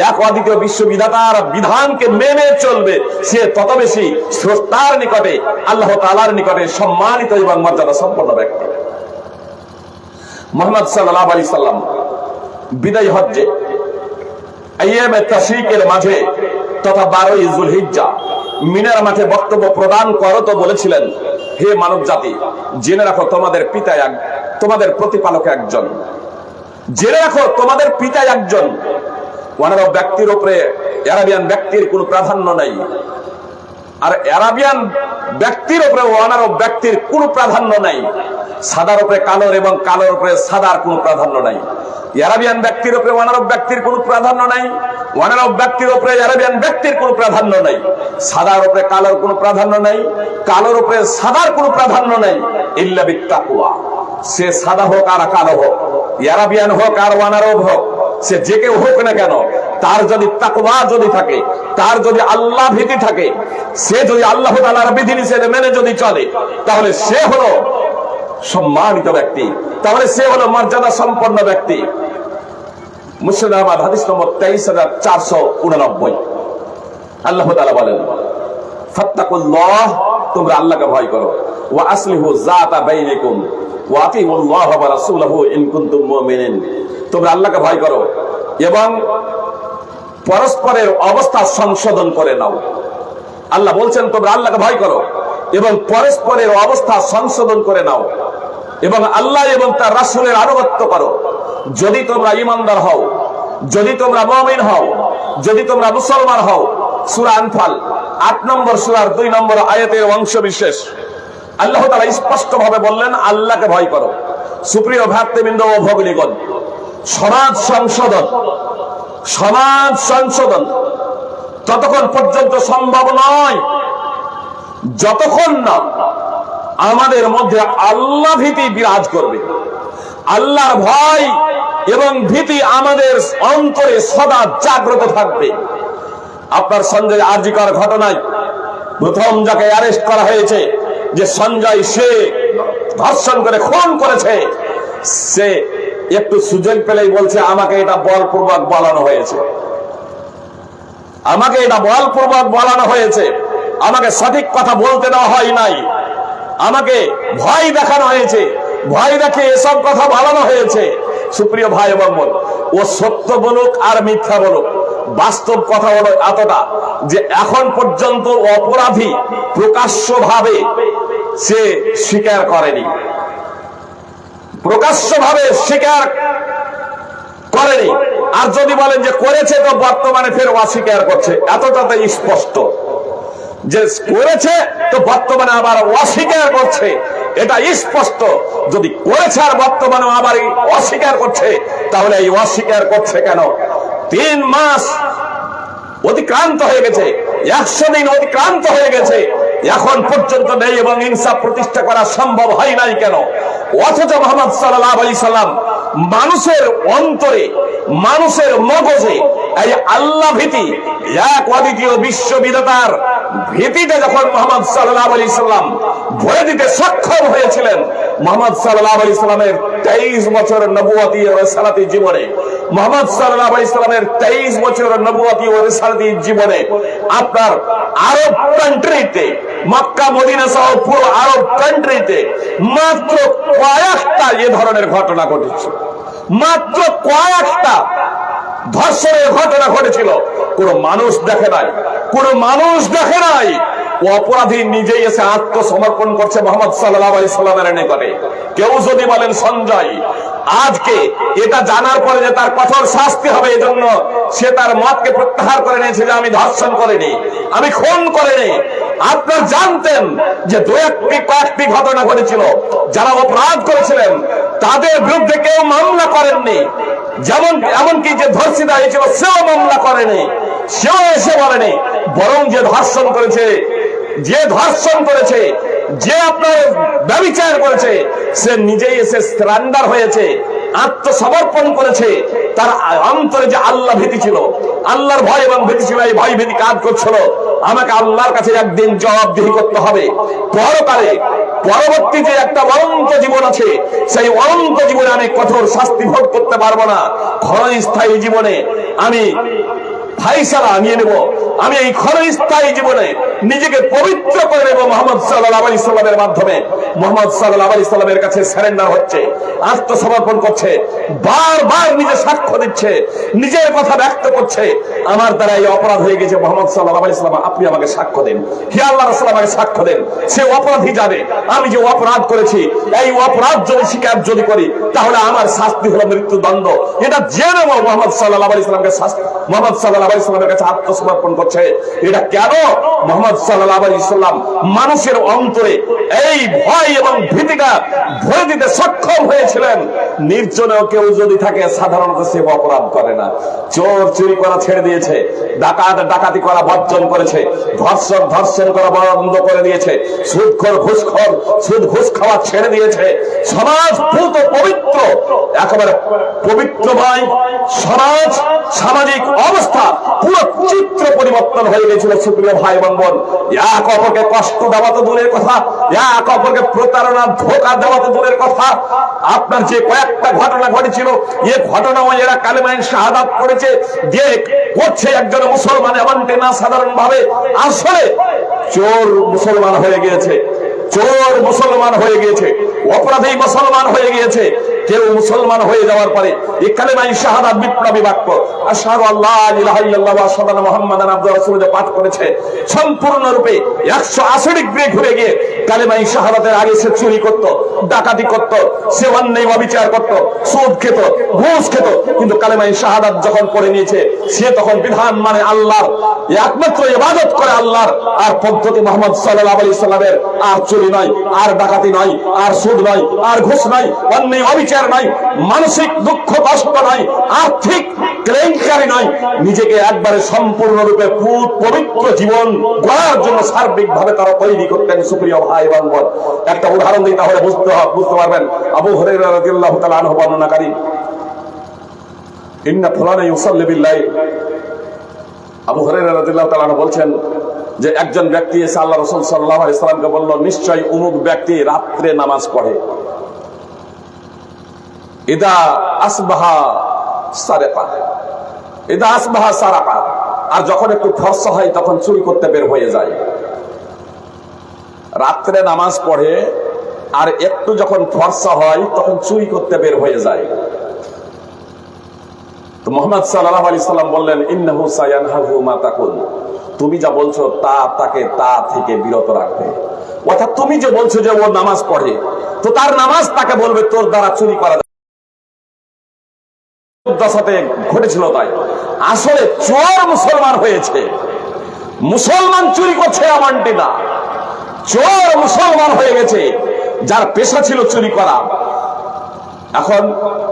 এক অদ্বিতীয় বিশ্ববিধাতার বিধানকে মেনে চলবে, সে তত বেশি স্রষ্টার নিকটে, আল্লাহ তাআলার নিকটে সম্মানিত এবং মর্যাদা সম্পন্ন ব্যক্তি। মুহাম্মদ সাল্লাল্লাহু আলাইহি সাল্লাম বিদায় হজ্জে আইয়ামে তাশরিকের মাঝে তথা 12 যুলহিজ্জা মিনার মাঠে বক্তব্য প্রদান করতে বলেছিলেন, হে মানব জাতি, জেনে রাখো তোমাদের পিতা তোমাদের প্রতিপালক একজন। জেনে রাখো তোমাদের পিতা একজন। ওয়ানারব ব্যক্তির উপরে আরাবিয়ান ব্যক্তির কোনো প্রাধান্য নাই, আর আরাবিয়ান ব্যক্তির উপরে ওয়ানারব ব্যক্তির কোনো প্রাধান্য নাই। সাদার উপরে কালোর এবং কালোর উপরে সাদার কোনো প্রাধান্য নাই। আরাবিয়ান ব্যক্তির উপরে ওয়ানারব ব্যক্তির কোনো প্রাধান্য নাই, ওয়ানারব ব্যক্তির উপরে আরাবিয়ান ব্যক্তির কোনো প্রাধান্য নাই। সাদার উপরে কালোর কোনো প্রাধান্য নাই, কালোর উপরে সাদার কোনো প্রাধান্য নাই, ইল্লা বিত্তাকওয়া। সে সাদা হোক আর কালো হোক, আরাবিয়ান হোক আর ওয়ানারব হোক, সে যে কেউ হোক না কেন, তার যদি তাকওয়া যদি থাকে, তার যদি আল্লাহ ভীতি থাকে, সে যদি আল্লাহ তাআলার বিধিনিষেধ মেনে যদি চলে, তাহলে সে হলো সম্মানিত ব্যক্তি, তাহলে সে হলো মর্যাদা সম্পন্ন ব্যক্তি। মুসলিম আহমদ হাদিস নম্বর 23489। আল্লাহ তাআলা বলেন, ফাত্তাকুল্লাহ, তোমরা আল্লাহকে ভয় করো, ওয়া আসলিহু যাতা বাইনিকুম ওয়া আতিউল্লাহ ওয়া রাসূলহু ইন কুনতুম মুমিনিন। তোমরা আল্লাহকে ভয় করো এবং পরস্পরের অবস্থা সংশোধন করে নাও। আল্লাহ বলছেন তোমরা আল্লাহকে ভয় করো এবং পরস্পরের অবস্থা সংশোধন করে নাও এবং আল্লাহ এবং তার রাসূলের আনুগত্য করো। যদি তোমরা ঈমানদার হও, যদি তোমরা মুমিন হও, যদি তোমরা মুসলমান হও। সূরা আনফাল 8 নম্বর সূরার 2 নম্বর আয়াতের অংশ বিশেষ আল্লাহ তাআলা স্পষ্ট ভাবে বললেন আল্লাহকে ভয় করো। সুপ্রিয় ভ্রাতৃবৃন্দ ও ভগ্নীগণ, সমাজ সংশোধন ততক্ষণ পর্যন্ত সম্ভব নয় যতক্ষণ না আমাদের মধ্যে আল্লাহ ভীতি বিরাজ করবে। আল্লাহর ভয় এবং ভীতি আমাদের অন্তরে সদা জাগ্রত থাকবে। আপনার সঞ্জয় আরজিকর ঘটনায় প্রথম যাকে অ্যারেস্ট করা হয়েছে, যে সঞ্জয় সে ধর্ষণ করে খুন করেছে, সে একটু সুযোগ পেলেই বলছে আমাকে এটা বলপূর্বক বলানো হয়েছে, আমাকে এটা বলপূর্বক বলানো হয়েছে, আমাকে সঠিক কথা বলতে দেওয়া হয় নাই, আমাকে ভয় দেখানো হয়েছে, ভয় দেখে এসব কথা বলানো হয়েছে। সুপ্রিয় ভাই এবং বোন, ও সত্য বলুক আর মিথ্যা বলুক, বাস্তব কথা হলো এতটা যে এখন পর্যন্ত অপরাধী প্রকাশ্যভাবে সে স্বীকার করেনি, প্রকাশ্যভাবে স্বীকার করেনি। আর যদি বলেন যে করেছে, তো বর্তমানে ফের অস্বীকার করছে। এতটাতে স্পষ্ট যে করেছে তো বর্তমানে আবার অস্বীকার করছে, এটা স্পষ্ট। যদি করেছে আর বর্তমানে আবার অস্বীকার করছে, তাহলে এই অস্বীকার করছে কেন? 3 মাস অতিক্রান্ত হয়ে গেছে, 100 দিন অতিক্রান্ত হয়ে গেছে, এখন পর্যন্ত নেই এবং ইনসাফ প্রতিষ্ঠা করা সম্ভব হয় নাই কেন? অথচ মুহাম্মদ সাল্লাল্লাহু আলাইহি সাল্লাম মানুষের অন্তরে, মানুষের মগজে এই আল্লাহ ভীতি, এক অদ্বিতীয় বিশ্ববিধাতার ভীতিটা যখন মুহাম্মদ সাল্লাল্লাহু আলাইহি সাল্লাম ভরে দিতে সক্ষম হয়েছিলেন, মুহাম্মদ সাল্লাল্লাহু আলাইহি সাল্লামের 23 বছরের নবুয়তি ও রিসালাতি জীবনে, মুহাম্মদ সাল্লাল্লাহু আলাইহি সাল্লামের 23 বছরের নবুয়তি ও রিসালাতি জীবনে আপনার আরব কান্ট্রিতে, মক্কা মদিনা সহ পুরো আরব কান্ট্রিতে মাত্র কয়েকটা এ ধরনের ঘটনা ঘটেছে, মাত্র কয়েকটা ধর্ষণের ঘটনা ঘটেছিল। কোন মানুষ দেখে নাই, কোন মানুষ দেখে নাই। অপরাধী নিজেই এসে আত্মসমর্পণ করছে মুহাম্মদ সাল্লাল্লাহু আলাইহি সাল্লামের নিকটে। কেউ যদি বলেন সঞ্জয় আজকে এটা জানার পরে যে তার কঠোর শাস্তি হবে, এজন্য সে তার মতকে প্রত্যাহার করে নিয়েছে যে আমি ধর্ষণ করিনি, আমি খুন করিনি। আপনার জানতেন যে কয়েকটি ঘটনা ঘটেছিল, যারা অপরাধ করেছিলেন তাদের বিরুদ্ধে কেউ মামলা করেননি, যেমন এমনকি যে ধর্ষিতা হয়েছিল সেও মামলা করেনি, সেও এসে বলেনি, বরং যে ধর্ষণ করেছে, যে ধর্ষণ করেছে, যে আপনার ব্যভিচার করেছে, সে নিজেই এসে সারেন্ডার হয়েছে, আত্মসমর্পণ করেছে। তার অন্তরে যে আল্লাহ ভীতি ছিল, আল্লাহর ভয় এবং ভীতি ছিল, এই ভয় ভীতি কাজ করছিল আমাকে আল্লাহর কাছে একদিন জবাবদিহি করতে হবে। পরকালে পরবর্তী যে একটা অনন্ত জীবন আছে, সেই অনন্ত জীবনে আমি কঠোর শাস্তি ভোগ করতে পারবো না। ক্ষণস্থায়ী জীবনে আমি ফাইসালা নিয়ে নেব, আমি এই ক্ষণস্থায়ী জীবনে নিজেকে পবিত্র করে নেব মুহাম্মদ সাল্লাল্লাহু আলাইহি সাল্লামের মাধ্যমে। মুহাম্মদ সাল্লাল্লাহু আলাইহি সাল্লামের কাছে সারেন্ডার হচ্ছে, আত্মসমর্পণ করছে, বারবার নিজে সাক্ষ্য দিচ্ছে, নিজের কথা ব্যক্ত করছে, আমার দ্বারা এই অপরাধ হয়ে গেছে মুহাম্মদ সাল্লাল্লাহু আলাইহি সাল্লাম, আপনি আমাকে সাক্ষ্য দেন, হে আল্লাহর রাসূল আমাকে সাক্ষ্য দেন। সে অপরাধী জানে আমি যে অপরাধ করেছি, এই অপরাধ যদি স্বীকার যদি করি তাহলে আমার শাস্তি হলো মৃত্যুদণ্ড। এটা জেনে মুহাম্মদ সাল্লাল্লাহু আলাইহি সাল্লামকে মুহাম্মদ সাল্লাল্লাহু আলাইহি সাল্লামের কাছে আত্মসমর্পণ করছে। এটা কেন? মুহাম্মদ সাল্লাল্লাহু আলাইহি সাল্লাম মানুষের অন্তরে এই ভয় এবং ভীতিটা ভরে দিতে সক্ষম হয়েছিলেন। নির্জনেও কেউ যদি থাকে সাধারণত সে অপরাধ করে না। চোর চুরি করা ছেড়ে দিয়েছে, ডাকাত ডাকাতি করা বর্জন করেছে, ধর্ষণ করা বন্ধ করে দিয়েছে, সুদ ঘুষ খাওয়া ছেড়ে দিয়েছে। সমাজ পুত পবিত্র, একেবারে পবিত্রময় সমাজ, সামাজিক অবস্থা পুরো চিত্র পরিবর্তন হয়ে গেছিল। সুপ্রিয় ভাই এবং বোন, এক অপরকে কষ্ট দেওয়া তো দূরের কথা, এক অপরকে প্রতারণা ধোঁকা দেওয়া তো দূরের কথা, আপনার যে কয়েকটা ঘটনা ঘটেছিল, এই ঘটনাও এরা কালেমায়ে শাহাদাত করেছে, যে করছে একজন মুসলমান এমনটি না সাধারণ ভাবে, আসলে চোর মুসলমান হয়ে গিয়েছে, চোর মুসলমান হয়ে গিয়েছে, অপরাধী মুসলমান হয়ে গিয়েছে। কেউ মুসলমান হয়ে যাওয়ার পরে এই কালেমায়ে শাহাদাত বিপ্লবী বাক্য আশহাদু আল্লা ইলাহা ইল্লাল্লাহ ওয়া আশহাদু আন্না মুহাম্মাদান আবদুহু ওয়া রাসূলুহু পাঠ করেছে, সম্পূর্ণরূপে 180 ডিগ্রি ঘুরে গিয়ে কালেমায়ে শাহাদাতের আগে সে চুরি করত, ডাকাতি করত, সে অন্যায় অবিচার করত, সুদ খেত, ঘুষ খেত, কিন্তু কালেমায়ে শাহাদাত যখন পড়ে নিয়েছে সে তখন বিধান মানে আল্লাহর, একমাত্র ইবাদত করে আল্লাহর, আর পদ্ধতি মুহাম্মদ সাল্লাল্লাহু আলাইহি সাল্লামের, আর চুরি নয়, আর ডাকাতি নয়, আর সুদ নয়, আর ঘুষ নয়, অন্যায় অবিচার নয়, মানসিক দুঃখ কষ্ট নয়, আর্থিক কেলেঙ্কারি নয়। নিজেকে একবারে সম্পূর্ণরূপে পবিত্র জীবন গড়ার জন্য সার্বিকভাবে তারা তৈরি করতেন। সুপ্রিয় ভাই এবং বোন, একটা উদাহরণ দিই তাহলে বুঝতে পারবেন। আবু হুরায়রা রাদিয়াল্লাহু তাআলা আনহু বর্ণনাকারী, ইন্না ফুলানা ইউসাল্লি বিল্লাইল, আবু হুরায়রা রাদিয়াল্লাহু তাআলা আনহু বলছেন যে একজন ব্যক্তি এসে আল্লাহ রাসূল সাল্লাল্লাহু আলাইহি সাল্লামকে বলল, নিশ্চয়ই অমুক ব্যক্তি রাত্রে নামাজ পড়ে, ইদা আসবাহা সারাকা, ইদা আসবাহা সারাকা, আর যখন একটু ফর্সা হয় তখন চুরি করতে বের হয়ে যায়। রাত্রে নামাজ পড়ে আর একটু যখন ফর্সা হয় তখন চুরি করতে বের হয়ে যায়। তো মুহাম্মদ সাল্লাল্লাহু আলাইহি সাল্লাম বললেন, ইন্নাহু সায়ানহাহু মা তাকুল, তুমি যা বলছো তাকে তা থেকে বিরত রাখবে। অর্থাৎ তুমি যে বলছো যে ও নামাজ পড়ে, তো তার নামাজ তাকে বলবে তোর দ্বারা চুরি করা সাথে ঘটেছিল। তাই আসলে চোর মুসলমান হয়েছে, মুসলমান চুরি করছে এমনটি না, চোর মুসলমান হয়ে গেছে, যার পেশা ছিল চুরি করা। এখন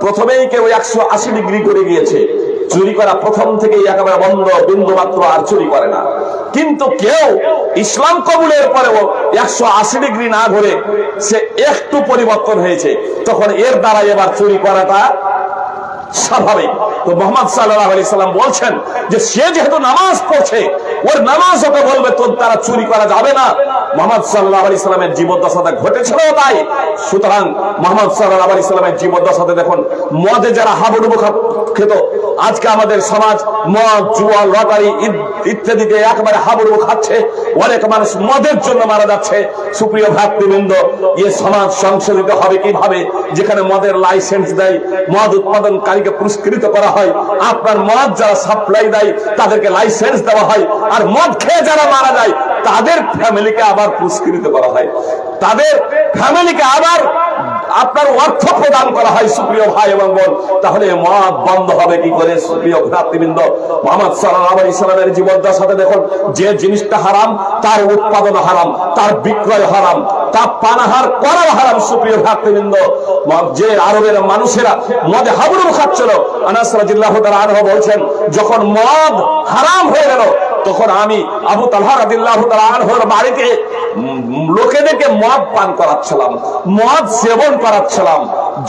প্রথমেই কেউ 180 ডিগ্রি করে গিয়েছে, চুরি করা প্রথম থেকেই একেবারে বন্ধ, বিন্দু মাত্র আর চুরি করে না। কিন্তু কেউ ইসলাম কবুলের পরেও 180 ডিগ্রি না ঘুরে সে একটু পরিবর্তন হয়েছে, তখন এর দ্বারা এবার চুরি করাটা স্বাভাবিক। তো মুহাম্মদ সাল্লাল্লাহু আলাইহি সাল্লাম বলছেন যে সে যেহেতু নামাজ পড়ছে, ওর নামাজ ওকে বলবে তোর দ্বারা চুরি করা যাবে না। মুহাম্মদ সাল্লাল্লাহু আলাইহি সাল্লামের জীবদ্দশাতে ঘটেছিল তাই। সুতরাং মুহাম্মদ সাল্লাল্লাহু আলাইহি সাল্লামের জীবদ্দশাতে দেখুন, মদে যারা হাবুডুবু খেত, আজকে আমাদের সমাজ মদ, জুয়া, লটারি ইত্যাদিতে একেবারে হাবুডুবু খাচ্ছে, অনেক মানুষ মদের জন্য মারা যাচ্ছে। সুপ্রিয় ভ্রাতৃবৃন্দ, এই সমাজ সংশোধিত হবে কিভাবে? যেখানে মদের লাইসেন্স দেয়, মদ উৎপাদনকারীকে পুরস্কৃত করা হয়, আপনার মদ যারা সাপ্লাই দেয় তাদেরকে লাইসেন্স দেওয়া হয়, আর মদ খেয়ে যারা মারা যায় তাদের ফ্যামিলিকে আবার পুরস্কৃত করা হয়, তাদের ফ্যামিলিকে আবার আপনার অর্থ প্রদান করা হয়। সুপ্রিয় ভাই এবং বোন, তাহলে মদ বন্ধ হবে কি করে? সুপ্রিয় ভ্রাতৃবৃন্দ, মুহাম্মদ সাল্লাল্লাহু আলাইহি সাল্লামের জীবদ্দশাতে দেখুন, যে জিনিসটা হারাম তার উৎপাদন হারাম, তার বিক্রয় হারাম, তা পানাহার করাও হারাম। সুপ্রিয় ভ্রাতৃবৃন্দ, যে আরবের মানুষেরা মদে হাবুডুবু খাচ্ছিল, আনাস রাদিয়াল্লাহু তাআলা আনহু বলছেন, যখন মদ হারাম হয়ে গেল তখন আমি আবু তালহা রাদিয়াল্লাহু তাআলা আনহুর বাড়িতে লোকেদেরকে মদ পান করাচ্ছিলাম, মদ সেবন করাচ্ছিলাম।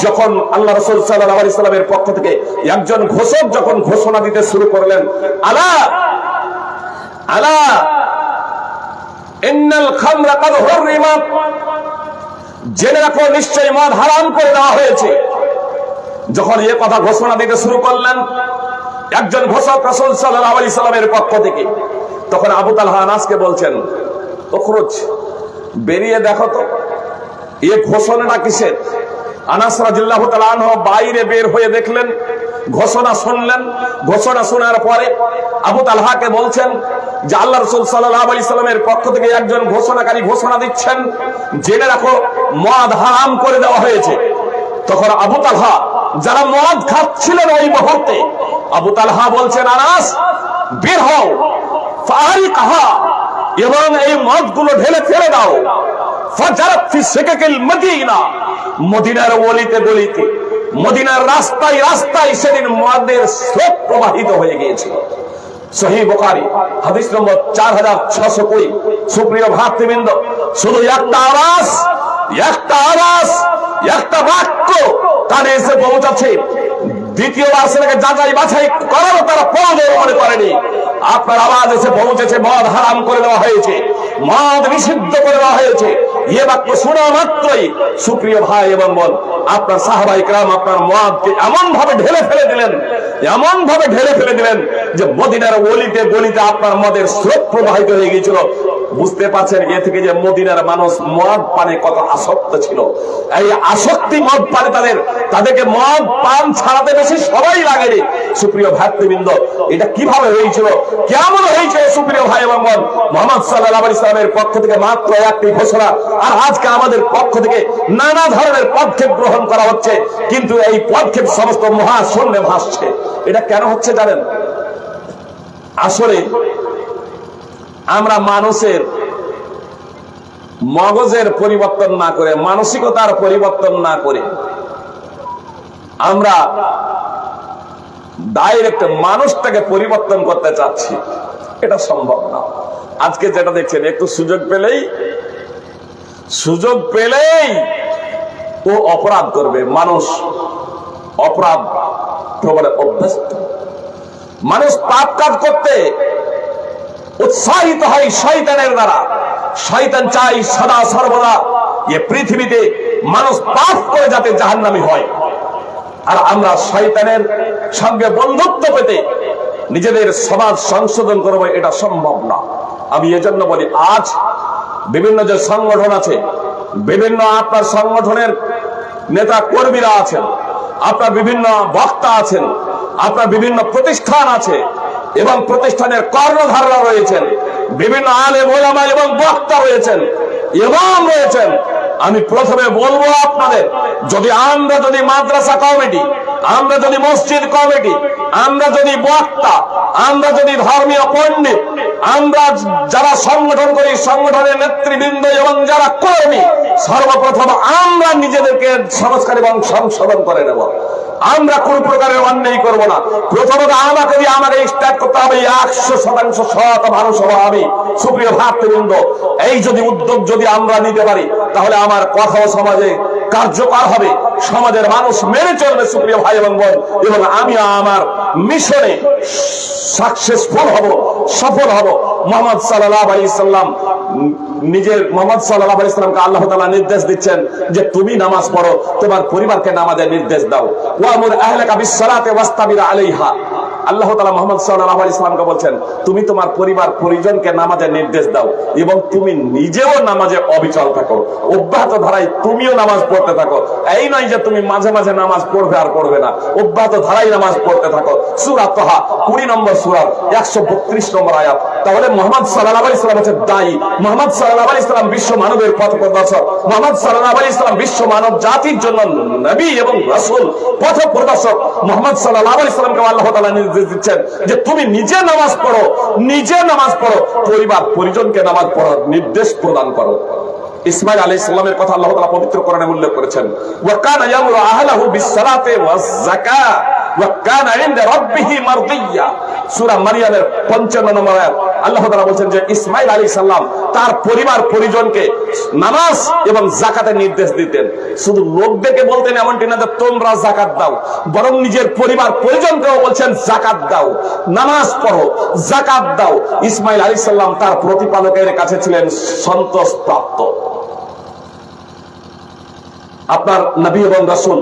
যখন আল্লাহ রাসূল সাল্লাল্লাহু আলাইহি সাল্লামের পক্ষ থেকে একজন ঘোষক যখন ঘোষণা দিতে শুরু করলেন, আলা আলা ইন্নাল খামরা কাদ হুররিমাত, জেনে রাখো নিশ্চয়ই মদ হারাম করে দেওয়া হয়েছে। যখন এই কথা ঘোষণা দিতে শুরু করলেন একজন ঘোষক রাসূল সাল্লাল্লাহু আলাইহি সাল্লামের পক্ষ থেকে, তখন আবু তালহা আনাসকে বলছেন, উখরুজ, বেরিয়ে দেখো তো এই ঘোষণাটা কিসের। আনাস রাদিয়াল্লাহু তাআলা আনহু বাইরে বের হয়ে দেখলেন, ঘোষণা শুনলেন। ঘোষণা শোনার পরে আবু তালহাকে বলছেন যে আল্লাহ রাসূল সাল্লাল্লাহু আলাইহি সাল্লামের পক্ষ থেকে একজন ঘোষণাকারী ঘোষণা দিচ্ছেন, জেনে রাখো মদ হারাম করে দেওয়া হয়েছে। তখন আবু তালহা, যারা মদ খাচ্ছিলেন ওই মুহূর্তে, আবু তালহা বলছেন, আনাস বের হও, ফারিকহা, এবং এই মদগুলো ঢেলে ফেলে দাও। ফাজারাত ফি সিকাকিল মদিনা, মদিনার অলিতে গলিতে, মদিনার রাস্তায় রাস্তায় সেদিন মদের স্রোত প্রবাহিত হয়ে গিয়েছিল। সহিহ বুখারী হাদিস নম্বর 4620। সুপ্রিয় ভ্রাতৃবৃন্দ, শুধু একটা আওয়াজ, একটা আওয়াজ, একটা বাক্য কানে এসে পৌঁছাচ্ছে, দ্বিতীয়বার সেটাকে যাচাই বাছাই করারও তারা প্রয়োজন মনে করেনি। আপনার আওয়াজ এসে পৌঁছেছে, মদ হারাম করে দেওয়া হয়েছে, মদ নিষিদ্ধ করে দেওয়া হয়েছে। এ বাক্য শোনা মাত্রই সুপ্রিয় ভাই এবং বোন, আপনার সাহাবায়ে কেরাম আপনার মদকে এমন ভাবে ঢেলে ফেলে দিলেন, এমন ভাবে ঢেলে ফেলে দিলেন যে মদিনার অলিতে গলিতে আপনার মদের স্রোত প্রবাহিত হয়ে গিয়েছিল। বুঝতে পারছেন এ থেকে যে মদিনার মানুষ মদ পানে কত আসক্ত ছিল। এই আসক্তি মদ পানে তাদেরকে মদ পান ছাড়াতে বেশি সবাই লাগেনি। সুপ্রিয় ভাতৃবৃন্দ, এটা কিভাবে হয়েছিল, কেমন হয়েছিল সুপ্রিয় ভাই এবং বোন? মুহাম্মদ সাল্লাল্লাহু আলাইহি সাল্লামের পক্ষ থেকে মাত্র একটি ঘোষণা, আর আজকে আমাদের পক্ষ থেকে নানা ধরনের পদক্ষেপ গ্রহণ করা হচ্ছে, কিন্তু এই পদক্ষেপ সমস্ত মহাশূন্যে ভাসছে। এটা কেন হচ্ছে জানেন? আসলে আমরা মানুষের মগজের পরিবর্তন না করে, মানসিকতার পরিবর্তন না করে আমরা ডাইরেক্ট মানুষটাকে পরিবর্তন করতে চাচ্ছি। এটা সম্ভব না। আজকে যেটা দেখছেন, একটু সুযোগ পেলেই ও অপরাধ করবে। মানুষ অপরাধ প্রবণে অভ্যস্ত। মানুষ পাপ কাজ করতে উৎসাহিত হয় শয়তানের দ্বারা। শয়তান চাই সদা সর্বদা এ পৃথিবীতে মানুষ পাপ করে যাতে জাহান্নামী হয়। আর আমরা শয়তানের সঙ্গে বন্ধুত্ব পেতে নিজেদের সমাজ সংশোধন করবো, এটা সম্ভব না। আমি এজন্য বলি, আজ বিভিন্ন যে সংগঠন আছে, বিভিন্ন আপনার সংগঠনের নেতা কর্মীরা আছেন, আপনার বিভিন্ন বক্তা আছেন, আপনার বিভিন্ন প্রতিষ্ঠান আছে এবং প্রতিষ্ঠানের কর্ণধাররা রয়েছেন, বিভিন্ন আলেম ওলামা এবং বক্তা রয়েছেন, ইমাম রয়েছেন। আমি প্রথমে বলবো আপনাদের, আমরা যদি মাদ্রাসা কমিটি, আমরা যদি মসজিদ কমিটি, আমরা যদি বক্তা, আমরা যদি ধর্মীয় পণ্ডিত, আমরা যারা সংগঠন করি, সংগঠনের নেতৃবৃন্দ এবং যারা কর্মী, সর্বপ্রথম আমরা নিজেদেরকে সংস্কার এবং সংশোধন করে নেব। আমরা কোন প্রকারের অন্যায় করব না। প্রথমত আমাকে স্টার্ট করতে হবে 100% সৎ মানুষ হবো আমি। সুপ্রিয় ভাতৃবৃন্দ, এই যদি উদ্যোগ যদি আমরা নিতে পারি, তাহলে আমার কথাও সমাজে কার্যকর হবে, সমাজের মানুষ মেনে চলবে সুপ্রিয় ভাই এবং বোন, এবং আমি আমার মিশনে সাকসেসফুল হব, সফল হব। মুহাম্মদ সাল্লাল্লাহু আলাইহি সাল্লাম মুহাম্মদ সাল্লাল্লাহু আলাইহি সাল্লামকে আল্লাহ তাআলা নির্দেশ দিচ্ছেন যে তুমি নামাজ পড়ো, তোমার পরিবারকে নামাজের নির্দেশ দাও। ওয়ামুর আহলাকা বিসসালাতি ওয়াসতাবির আলাইহা। আল্লাহ তাআলা মুহাম্মদ সাল্লাল্লাহু আলাইহি সাল্লামকে বলছেন, তুমি তোমার পরিবার পরিজনকে নামাজের নির্দেশ দাও এবং তুমি নিজেও নামাজে অবিচল থাকো, অব্যাহত ধারায় তুমিও নামাজ পড়তে থাকো। এই নয় যে তুমি মাঝে মাঝে নামাজ পড়বে আর পড়বে না, অব্যাহত ধারায় নামাজ পড়তে থাকো। সূরা তাহা 20 নম্বর সূরা 132 নম্বর আয়াত। তাহলে মুহাম্মদ সাল্লাল্লাহু আলাইহি সাল্লাম হচ্ছে দায়ী। মুহাম্মদ সাল্লাল্লাহু আলাইহি সাল্লাম বিশ্ব মানবের পথ প্রদর্শক। মুহাম্মদ সাল্লাল্লাহু আলাইহি সাল্লাম বিশ্ব মানব জাতির জন্য নবী এবং রাসূল, পথ প্রদর্শক। মুহাম্মদ সাল্লাল্লাহু আলাইহি সাল্লামকে আল্লাহ তাআলা নির্দেশ দিচ্ছেন যে তুমি নিজে নামাজ পড়ো, পরিবার পরিজনকে নামাজ পড়ার নির্দেশ প্রদান করো। ইসমাঈল আলাইহিস সালামের কথা আল্লাহ তাআলা পবিত্র কোরআনে উল্লেখ করেছেন, ওয়া কানা ইয়ামুরু আহলাহু বিস-সালাতি ওয়াজ-যাকাত ওয়া কানা ইনদা রাব্বিহি মারদিয়্যা। সূরা মারইয়ামের 55 নম্বর আয়াত আল্লাহ তাআলা বলেন যে ইসমাঈল আলাইহিস সালাম তার পরিবার পরিজনকে নামাজ এবং যাকাতের নির্দেশ দিতেন। শুধু লোকদেরকে বলতেন এমনটি না যে তোমরা যাকাত দাও, বরং নিজের পরিবার পরিজনকেও বলছেন যাকাত দাও, নামাজ পড়ো, যাকাত দাও। ইসমাঈল আলাইহিস সালাম তার প্রতিপালকের কাছে ছিলেন সন্তোষ প্রাপ্ত। আপনার নবী এবং রাসূল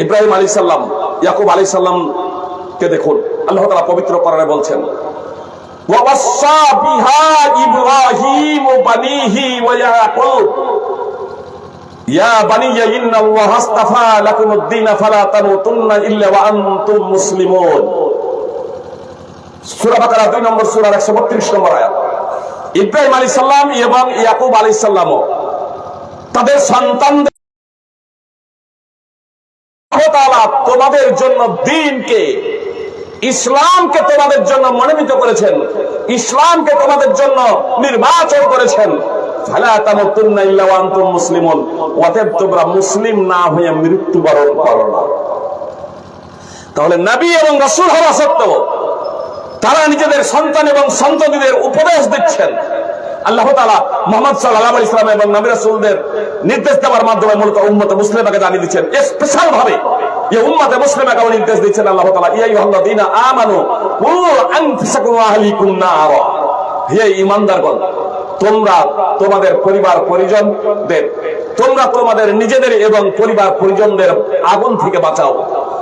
ইব্রাহিম আলাইহিস সালাম, ইয়াকুব আলাইহিস সালাম কে দেখুন, আল্লাহ তাআলা পবিত্র কোরআনে বলছেন, ওয়া ওয়াসা বিহা ইব্রাহিম বানিহি ওয়া ইয়াকুব ইয়া বানিয়া ইন্নাল্লাহা আস্তাফা লাকুমুদ-দীন ফালা তামুতুন্না ইল্লা ওয়া আনতুম মুসলিমুন। সূরা বাকারা 2 নম্বর সূরার 132 নম্বর আয়াত। ইব্রাহিম আলাইহিস সালাম এবং ইয়াকুব আলাইহিস সালাম তাদের সন্তানদের তোমাদের জন্য দ্বীনকে, ইসলামকে তোমাদের জন্য মনোনীত করেছেন, ইসলামকে তোমাদের জন্য নির্বাচন করেছেন। ফালা তামুতুন্না ইল্লা ওয়া আনতুম মুসলিমুন, অতএব তোমরা মুসলিম না হয়ে মৃত্যুবরণ করো না। তাহলে নবী এবং রাসূল হওয়া সত্ত্বেও তারা নিজেদের সন্তান এবং সন্ততিদের উপদেশ দিচ্ছেন। আল্লাহ তাআলা মুহাম্মদ সাল্লাল্লাহু আলাইহি ওয়াসাল্লাম এবং নবী রাসূলদের নির্দেশ দেওয়ার মাধ্যমে মূলত উম্মতে মুসলিমাকে জানিয়ে দিচ্ছেন, স্পেশাল ভাবে এই উম্মতে মুসলিমাকে নির্দেশ দিচ্ছেন আল্লাহ তাআলা, ইয়া আইয়ুহাল্লাযীনা আমানু কু আনফুসাকুম ওয়া আহলিকুম নারা। হে ঈমানদারগণ, তোমরা তোমাদের পরিবার পরিজনদের, তোমরা তোমাদের নিজেদের এবং পরিবার পরিজনদের আগুন থেকে বাঁচাও।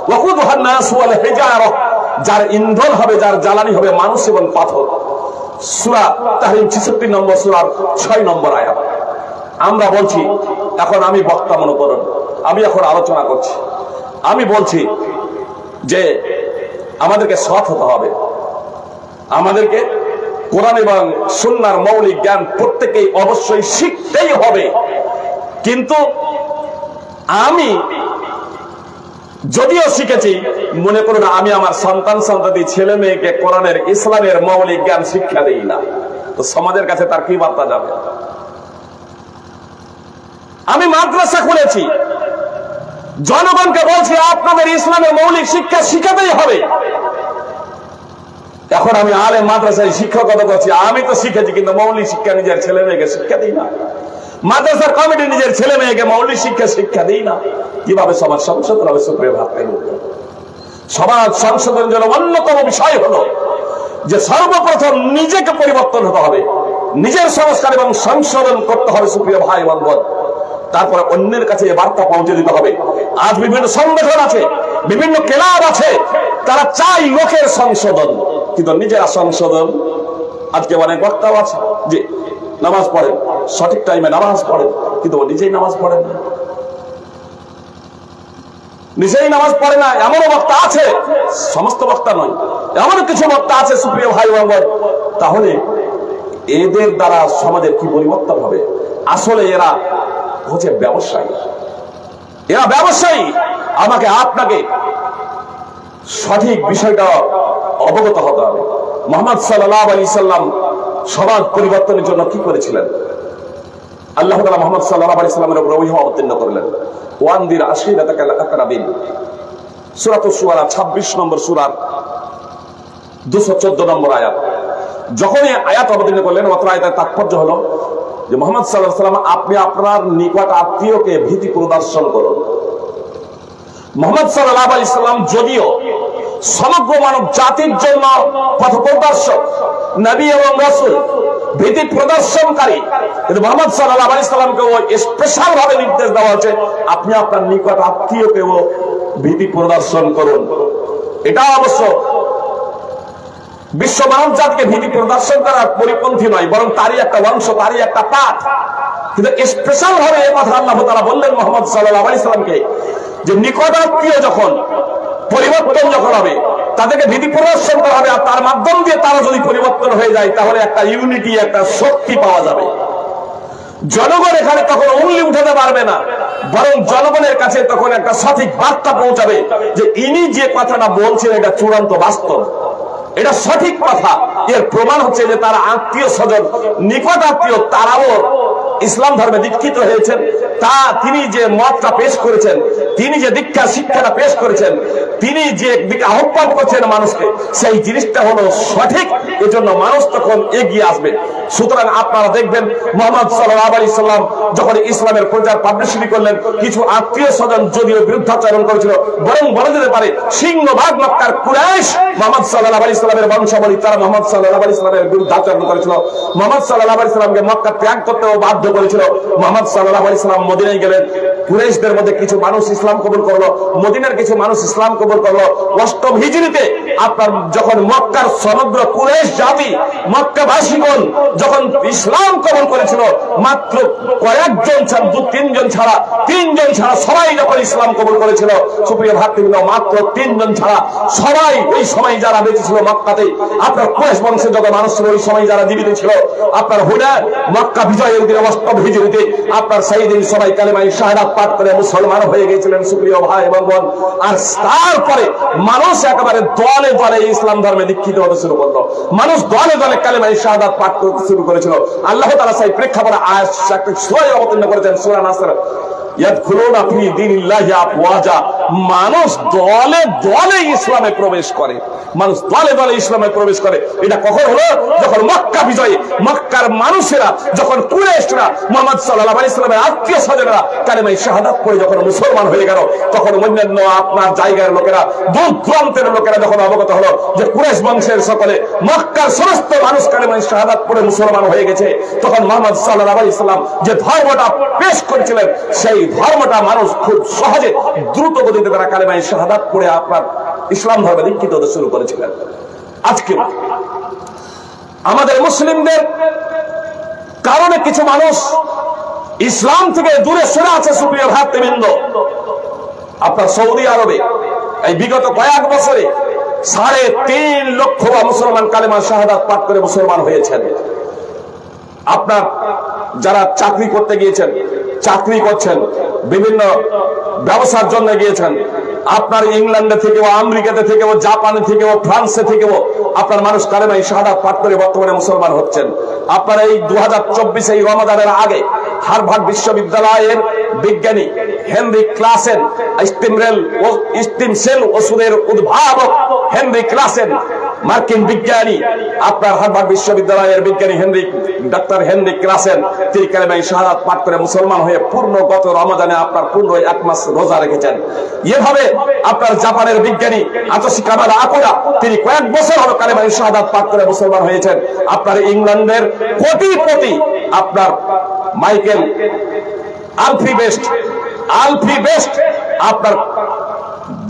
ওয়াকুদুহান নাস ওয়াল হিজারা, যার ইন্ধন হবে, যার জ্বালানি হবে মানুষ এবং পাথর। সূরা তাহরিম 66 নম্বর সূরার 6 নম্বর আয়াত। আমরা বলছি, এখন আমি বক্তা মনে করুন, আমি এখন আলোচনা করছি, আমি বলছি যে আমাদেরকে সৎ হতে হবে, আমাদেরকে কোরআন এবং সুন্নাহর মৌলিক জ্ঞান প্রত্যেকেই অবশ্যই শিখতেই হবে। কিন্তু আমি যদিও শিখেছি, মনে করুন আমি আমার সন্তান সন্ততি ছেলে মেয়েকে কোরআনের ইসলামের মৌলিক জ্ঞান শিক্ষা দেই না, তো সমাজের কাছে তার কি বার্তা যাবে? আমি মাদ্রাসা খুলেছি, জনগণকে বলছি আপনাদের ইসলামের মৌলিক শিক্ষা শিখাতেই হবে। এখন আমি আলেম মাদ্রাসায় শিক্ষকতা করছি, আমি তো শিখেছি, কিন্তু মৌলিক শিক্ষা নিজের ছেলে মেয়েকে শিক্ষা দিই না। মাদ্রাসার কমিটি নিজের ছেলে মেয়েকে মৌলিক শিক্ষা দিই না। কিভাবে সমাজ সংশোধন হবে? সুপ্রিয় ভাবতে, সমাজ সংশোধনের জন্য অন্যতম বিষয় হলো যে সর্বপ্রথম নিজেকে পরিবর্তন হতে হবে, নিজের সংস্কার এবং সংশোধন করতে হবে সুপ্রিয় ভাই বন্ধু। তারপরে অন্যের কাছে এই বার্তা পৌঁছে দিতে হবে। আজ বিভিন্ন সংগঠন আছে, বিভিন্ন ক্লাব আছে, তারা চাই লোকের সংশোধন, কিন্তু নিজেরা সংশোধন। আজকে অনেক বক্তাও আছে যে নামাজ পড়েন, সঠিক টাইমে নামাজ পড়েন, কিন্তু নিজেই নামাজ পড়েন না, নিজেই নামাজ পড়ে না। এমনও বক্তা আছে, সমস্ত বক্তা নয়, এমন কিছু বক্তা আছে সুপ্রিয় ভাই বন্ধু। তাহলে এদের দ্বারা সমাজের কি পরিবর্তন হবে? আসলে এরা হচ্ছে ব্যবসায়ী, এরা ব্যবসায়ী। আমাকে আপনাকে সঠিক বিষয়টা অবগত হতে হবে। মুহাম্মদ সাল্লাল্লাহু আলাইহি সাল্লাম সমাজ পরিবর্তনের জন্য কি করেছিলেন? আল্লাহ তাআলা মুহাম্মদ সাল্লাল্লাহু আলাইহি সাল্লামের উপর ওহী অবতীর্ণ করলেন। ওয়ানদির আশীরাতাকাল আকরাবিন, সূরাতুশ শুআরা 26 নম্বর সূরার 214 নম্বর আয়াত। যখন এই আয়াত অবতীর্ণ করলেন, অত্র আয়াতের তাৎপর্য হলো যে মুহাম্মদ সাল্লাল্লাহু আলাইহি সাল্লাম, আপনি আপনার নিকট আত্মীয়কে ভীতি প্রদর্শন করুন। মুহাম্মদ সাল্লাল্লাহু আলাইহি সাল্লাম যদিও সমগ্র মানব জাতির জন্য পথপ্রদর্শক, নবী এবং রাসূল, ভীতি প্রদর্শনকারী, কিন্তু মুহাম্মদ সাল্লাল্লাহু আলাইহি সাল্লামকে স্পেশাল ভাবে নির্দেশ দেওয়া হচ্ছে আপনি আপনার নিকট আত্মীয়কেও ভীতি প্রদর্শন করুন। এটা অবশ্য বিশ্ব মানব জাতিকে ভীতি প্রদর্শন করার পরিপন্থী নয়, বরং তারই একটা অংশ, তারই একটা পাঠ। কিন্তু স্পেশাল ভাবে এই কথা আল্লাহ তাআলা বললেন মুহাম্মদ সাল্লাল্লাহু আলাইহি সাল্লামকে, যে নিকট আত্মীয় যখন পরিবর্তন যখন হবে, তাদেরকে ভীতি প্রদর্শন করা হবে, আর তার মাধ্যম দিয়ে তারা যদি পরিবর্তন হয়ে যায়, তাহলে একটা ইউনিটি, একটা শক্তি পাওয়া যাবে। জনগণ এখানে তখন উঙ্গলি উঠাতে পারবে না, বরং জনগণের কাছে তখন একটা সঠিক বার্তা পৌঁছাবে যে ইনি যে কথাটা বলছেন এটা চূড়ান্ত বাস্তব, এটা সঠিক কথা। এর প্রমাণ হচ্ছে যে তারা আত্মীয় স্বজন, নিকট আত্মীয়, তারাও ইসলাম ধর্মে দীক্ষিত হয়েছেন। তিনি যে মতটা পেশ করেছেন, তিনি যে দীক্ষা শিক্ষাটা পেশ করেছেন, তিনি যে দিকে আহ্বান করছেন মানুষকে, সেই জিনিসটা হলো সঠিক। এজন্য মানুষ তখন এগিয়ে আসবে। সুতরাং আপনারা দেখবেন মুহাম্মদ সাল্লাল্লাহু আলাইহি সাল্লাম যখন ইসলামের প্রচার পাবলিসিটি করলেন, কিছু আত্মীয় স্বজন যদিও বিরুদ্ধাচরণ করেছিল, বরং বলা যেতে পারে সিংহভাগ মক্কার কুরাইশ মুহাম্মদ সাল্লাল্লাহু আলাইহি সাল্লামের বংশাবলী, তারা মুহাম্মদ সাল্লাল্লাহু আলাইহি সাল্লামের বিরুদ্ধাচরণ করেছিল। মুহাম্মদ সাল্লাল্লাহু আলাইহি সাল্লামকে মক্কা ত্যাগ করতেও বাধ্য করেছিল। মুহাম্মদ সাল্লাল্লাহু আলাইহি সাল্লাম মদিনায় গেলেন, কুরাইশদের মধ্যে কিছু মানুষ ইসলাম কবুল করলো, মদিনার কিছু মানুষ ইসলাম কবুল করলো। 8ম হিজরিতে আপনার যখন মক্কার সমগ্র কুরাইশ জাতি, মক্কাবাসীগণ যখন ইসলাম কবুল করেছিল, মাত্র কয়েকজন ছাড়া, 2-3 ছাড়া, 3 ছাড়া সবাই যখন ইসলাম কবুল করেছিল, সুপ্রিয় ভাতৃবৃন্দ, মাত্র 3 ছাড়া সবাই ওই সময় যারা বেঁচে ছিল মক্কাতে, আপনার কুরাইশ বংশের যত মানুষ ছিল ওই সময় যারা জীবিত ছিল, আপনার হুনায়ন মক্কা বিজয়ের দিনে 8ম হিজরিতে আপনার সেই দিন সবাই কালেমায়ে শাহাদাত পাঠ করে মুসলমান হয়ে গিয়েছিলেন সুপ্রিয় ভাই এবং বোন। আর তারপরে মানুষ একেবারে দলে দলে ইসলাম ধর্মে দীক্ষিত হতে শুরু করলো, মানুষ দলে দলে কালেমায়ে শাহাদাত পাঠ করতে শুরু করেছিল। আল্লাহ তাআলা সেই প্রেক্ষাপটে আয়াত একটা সূরা অবতীর্ণ করেছেন, সূরা নাসর, ইয়াদখুলুনা ফি দীনিল্লাহি আফওয়াজা। মানুষ দলে দলে ইসলামে প্রবেশ করে, মানুষ দলে দলে ইসলামে প্রবেশ করে। এটা কখন হলো? যখন মক্কা বিজয়ে মক্কার মানুষেরা, যখন কুরাইশরা, মুহাম্মদ সাল্লাল্লাহু আলাইহি সাল্লামের আত্মীয় স্বজনেরা কালেমায়ে শাহাদাত পড়ে যখন মুসলমান হয়ে গেল, তখন অন্যান্য আপনার জায়গার লোকেরা, দূর দূরান্তের লোকেরা যখন অবগত হলো যে কুরাইশ বংশের সকলে, মক্কার সমস্ত মানুষ কালেমায়ে শাহাদাত পড়ে মুসলমান হয়ে গেছে, তখন মুহাম্মদ সাল্লাল্লাহু আলাইহি সাল্লাম যে ধর্মটা পেশ করেছিলেন, সেই ধর্মটা মানুষ খুব সহজে দ্রুত গতিতে তারা কালেমায়ে শাহাদাত পড়ে আপনার ইসলাম ধর্মে দীক্ষিত হতে শুরু করেছিলেন। আজকে আমাদের মুসলিমদের কারণে কিছু মানুষ ইসলাম থেকে দূরে সরে আছে। সুপ্রিয় ভাতৃবৃন্দ, আপনার সৌদি আরবে এই বিগত কয়েক বছরে 3.5 লক্ষ মুসলমান কালেমা শাহাদাত পাঠ করে মুসলমান হয়েছেন। আপনার যারা চাকরি করতে গিয়েছেন, চাকরি করছেন, বিভিন্ন ব্যবসার জন্য গিয়েছেন, আপনার ইংল্যান্ডে থেকেও, আমেরিকাতে থেকেও, জাপানে থেকেও, ফ্রান্সে থেকেও আপনার মানুষ কালেমা শাহাদাত পাঠ করে বর্তমানে মুসলমান হচ্ছেন। আপনার এই 2024 এই রমাদানের আগে হার্ভার্ড বিশ্ববিদ্যালয়ের বিজ্ঞানী হেনরি ক্লাসেন, স্টিম সেল ওষুধের উদ্ভাবক হেনরি ক্লাসেন, মার্কিন বিজ্ঞানী, আপনার হার্ভার্ড বিশ্ববিদ্যালয়ের বিজ্ঞানী ডাক্তার হেনরি ক্লাসেন, তিনি কালেমা শাহাদাত পাঠ করে মুসলমান হয়ে পূর্ণ গত রমাদানে আপনার পূর্ণ 1 মাস রোজা রেখেছেন। এভাবে আপনার জাপানের বিজ্ঞানী আতোশি কামারা আকুরা, তিনি কয়েক বছর হলো কালেমা শাহাদাত পাঠ করে মুসলমান হয়েছেন। আপনার ইংল্যান্ডের কোটিপতি আপনার মাইকেল আলফি বেস্ট আপনার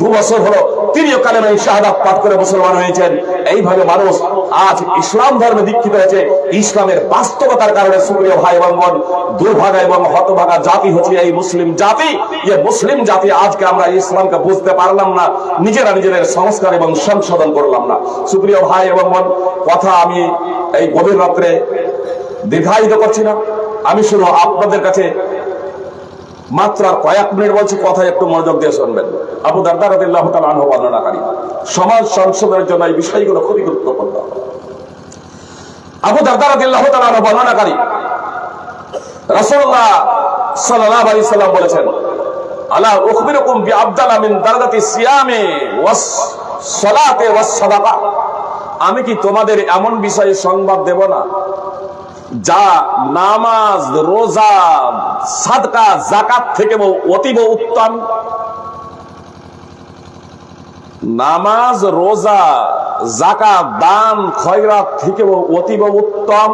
2 বছর হলো তিনিও কালেমা শাহাদাত পাঠ করে মুসলমান হয়েছেন। এইভাবে মানুষ আজ ইসলাম ধর্মে দীক্ষিত হয়েছে। ইসলামের বাস্তবতার কারণে সুপ্রিয় ভাই এবং বোন, দুর্ভাগা এবং হতভাগা জাতি হচ্ছে এই মুসলিম জাতি। এই মুসলিম জাতি আজকে আমরা ইসলামকে বুঝতে পারলাম না, নিজেরা নিজেদের সংস্কার এবং সংশোধন করলাম না। সুপ্রিয় ভাই এবং বোন, কথা আমি এই গভীর রাত্রে দীর্ঘায়িত করছি না, আমি শুধু আপনাদের কাছে মাত্র কয়েক মিনিট বলছি, কথা একটু মনোযোগ দিয়ে শুনবেন। আবু দারদা রাদিয়াল্লাহু তাআলা আনহু বর্ণনাকারী, সমাজ সংশোধনের জন্য এই বিষয়গুলো খুবই গুরুত্বপূর্ণ। আবু দারদা রাদিয়াল্লাহু তাআলা আনহু বর্ণনাকারী, রাসূলুল্লাহ সাল্লাল্লাহু আলাইহি সাল্লাম বলেছেন, আলা উখবিরুকুম বিআফদালা মিন দারাজাতি সিয়ামি ওয়াস সালাতি ওয়াস সাদাকা, আমি কি তোমাদের এমন বিষয়ে সংবাদ দেব না যা নামাজ, রোজা, সাদকা, যাকাত থেকে অতীব উত্তম? নামাজ, রোজা, যাকাত, দান, খয়রাত থেকে অতীব উত্তম।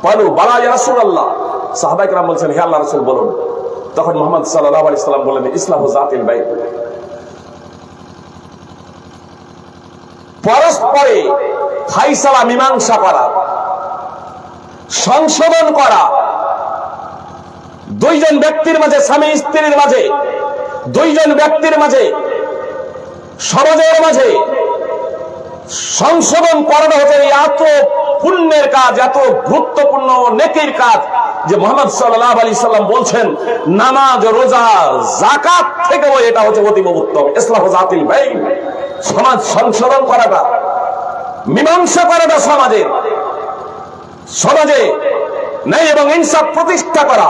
বলো বালা ইয়া রাসূলুল্লাহ, সাহাবায়ে কেরাম বলছেন, হে আল্লাহর রাসূল বলুন। তখন মুহাম্মদ সাল্লাল্লাহু আলাইহি সাল্লাম বললেন, ইসলাহু যাতিল বাইন, পরস্পরে ফায়সালা মীমাংসা করা, সংশোধন করা, দুইজন ব্যক্তির মাঝে, স্বামী স্ত্রীর মাঝে, দুইজন ব্যক্তির মাঝে, সমাজের মাঝে সংশোধন করানো হচ্ছে এত পুণ্যের কাজ, এত গুরুত্বপূর্ণ নেকির কাজ যে মুহাম্মদ সাল্লাল্লাহু আলাইহি সাল্লাম বলছেন, নামাজ, রোজা, যাকাত থেকেও এটা হচ্ছে অতীব উত্তম। ইসলাহু যাতিল বাইন, সমাজ সংশোধন করাটা, মীমাংসা করাটা, সমাজে ন্যায় এবং ইনসাফ প্রতিষ্ঠা করা,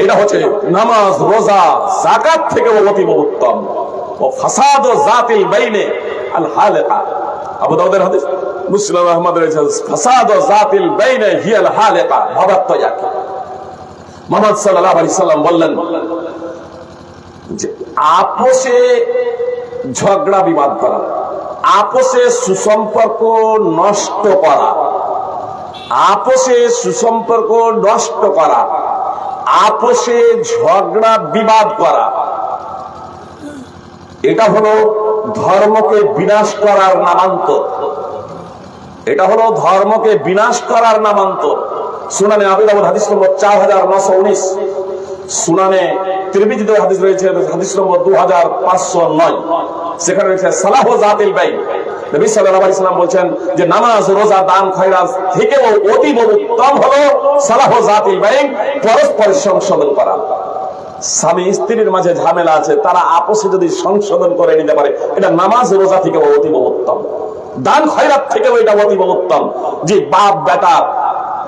এটা হচ্ছে নামাজ, রোজা, যাকাত থেকে অতীব উত্তম। ও ফাসাদ যাতিল বাইনে আল হালিকা, আবু দাউদের হাদিস, মুসলিম আহমদের ফাসাদ যাতিল বাইনে হিয়াল হালিকা ভাবাত্তায়াক। মুহাম্মদ সাল্লাল্লাহু আলাইহি সাল্লাম বললেন যে আপোষে ঝগড়া বিবাদ করা, আপোষে সুসম্পর্ক নষ্ট করা, আপোষে সুসম্পর্ক নষ্ট করা, আপোষে ঝগড়া বিবাদ করা, এটা হলো ধর্মকে বিনাশ করার নামান্তর। এটা হলো ধর্মকে বিনাশ করার নামান্তর। সুনানে আবু দাউদ হাদিস নম্বর 4919, সুনানে তিরমিজিতে হাদিস রয়েছে হাদিস নম্বর 2509, সেখানে রয়েছে সালাহু যাতিল বাইন। নবী সাল্লাল্লাহু আলাইহি সাল্লাম বলছেন যে নামাজ, রোজা, দান, খয়রাত থেকেও অতীব উত্তম হলো সালাহু যাতিল বাইন, পরস্পর সংশোধন করা। স্বামী স্ত্রীর মাঝে ঝামেলা আছে, তারা আপোষে যদি সংশোধন করে নিতে পারে, এটা নামাজ, রোজা থেকেও অতীব উত্তম, দান, খয়রাত থেকেও এটা অতীব উত্তম। যে বাপ বেটা,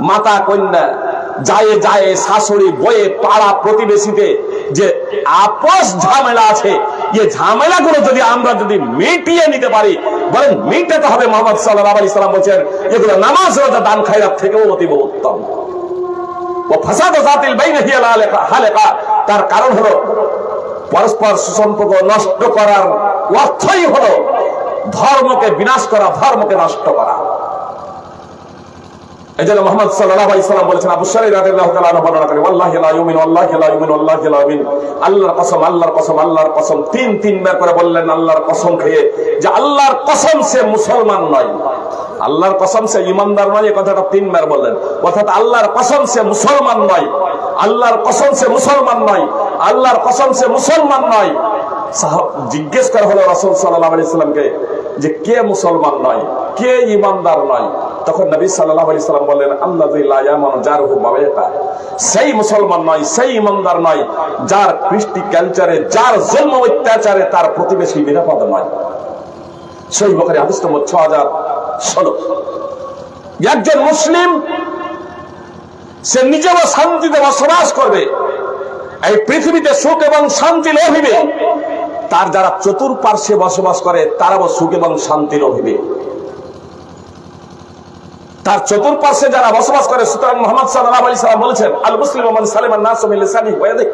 মাতা কন্যা, যায় যায়, শাশুড়ি, বয়ে, পাড়া প্রতিবেশীতে যে আপোষ ঝামেলা আছে, এই ঝামেলাগুলো যদি আমরা মিটিয়ে নিতে পারি, বলেন মিটাতে হবে। মুহাম্মদ সাল্লাল্লাহু আলাইহি সাল্লাম বলেন এগুলো নামাজ, রোজা, দান, খয়রাত থেকেও অতীব উত্তম। ও ফাসাদ যাতিল বাইনে হিয়াল হালিকা, তার কারণ হলো পরস্পর সুসম্পর্ক নষ্ট করার অর্থই হলো ধর্মকে বিনাশ করা, ধর্মকে নষ্ট করা। এই জন্য মুহাম্মদ সাল্লাল্লাহু আলাইহি সাল্লাম বলেছেন, আবু শারীর রাদিয়াল্লাহু তাআলা আনহু বর্ণনা করেন, ওয়াল্লাহি লা ইউমিন ওয়াল্লাহি লা ইউমিন ওয়াল্লাহি লা ইউমিন, আল্লাহর কসম আল্লাহর কসম আল্লাহর কসম, তিনবার করে বললেন আল্লাহর কসম খেয়ে যে আল্লাহর কসম সে মুসলমান নয়, আল্লাহর কসম সে ইমানদার নয়। এই কথাটা তিনবার বললেন, অর্থাৎ আল্লাহর কসম সে মুসলমান নয়, আল্লাহর কসম সে মুসলমান নয়, আল্লাহর কসম সে মুসলমান নয়। জিজ্ঞেস করা হলো রাসূল সাল্লাল্লাহু আলাইহি সাল্লামকে যে কে মুসলমান নয়, কে ইমানদার নয়? তখন নবী সাল্লাল্লাহু আলাইহি সাল্লাম বললেন, আল্লাযী লা ইয়ামানু জারহু বাওয়াতা, সেই মুসলমান নয়, সেই ইমানদার নয় যার কৃষ্টি কালচারে, যার জন্ম অত্যাচারে তার প্রতিবেশী নিরাপদ নয়। সহিহ বুখারী হাদিস নম্বর 6016। একজন মুসলিম সে নিজেও শান্তিতে বসবাস করবে, এই পৃথিবীতে সুখ এবং শান্তি লোভিবে, তার যারা চতুর্পার্শ্বে বসবাস করে তারাও সুখ এবং শান্তি লোভিবে, তার চতুর্পার্শ্বে যারা বসবাস করে। সুতরাং মুহাম্মদ সাল্লাল্লাহু আলাইহি সাল্লাম বলেছেন, আল মুসলিমু মান সালিমান নাসু মিন লিসানিহি ওয়া ইয়াদিহি,